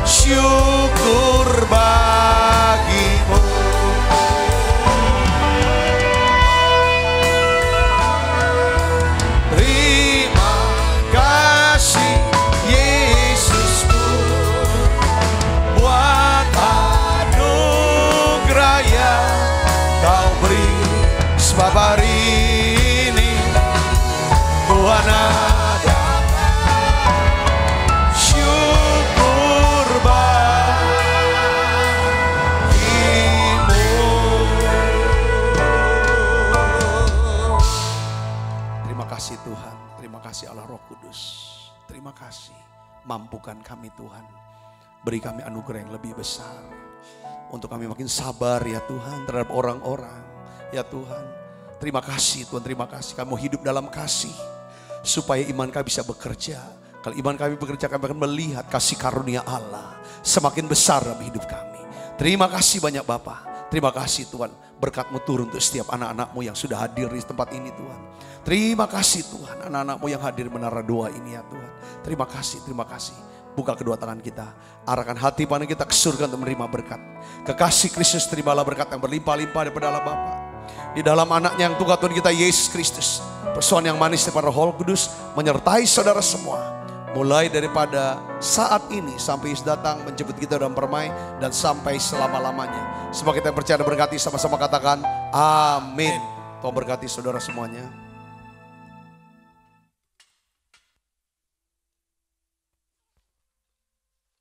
syukur bagimu. Terima kasih Yesusku, buat anugerah yang Kau beri. Sebab hari Tuhan adakan syukur bagimu. Terima kasih Tuhan, terima kasih Allah Roh Kudus. Terima kasih, mampukan kami Tuhan. Beri kami anugerah yang lebih besar. Untuk kami makin sabar ya Tuhan terhadap orang-orang. Ya Tuhan, terima kasih Tuhan, terima kasih. Kamu hidup dalam kasih. Supaya iman kami bisa bekerja. Kalau iman kami bekerja, kami akan melihat kasih karunia Allah semakin besar dalam hidup kami. Terima kasih banyak Bapa. Terima kasih Tuhan, berkat-Mu turun untuk setiap anak-anak-Mu yang sudah hadir di tempat ini Tuhan. Terima kasih Tuhan, anak-anak-Mu yang hadir menara doa ini ya Tuhan. Terima kasih, terima kasih. Buka kedua tangan kita, arahkan hati pandang kita ke surga untuk menerima berkat. Kekasih Kristus, terimalah berkat yang berlimpah-limpah daripada Allah Bapa. Di dalam anaknya yang tunggal Tuhan kita Yesus Kristus. Persoalan yang manis daripada Roh Kudus menyertai saudara semua. Mulai daripada saat ini sampai Yesus datang menjemput kita dalam permai dan sampai selama-lamanya. Semoga kita percaya dan berkati, sama-sama katakan amin. Tuhan berkati saudara semuanya.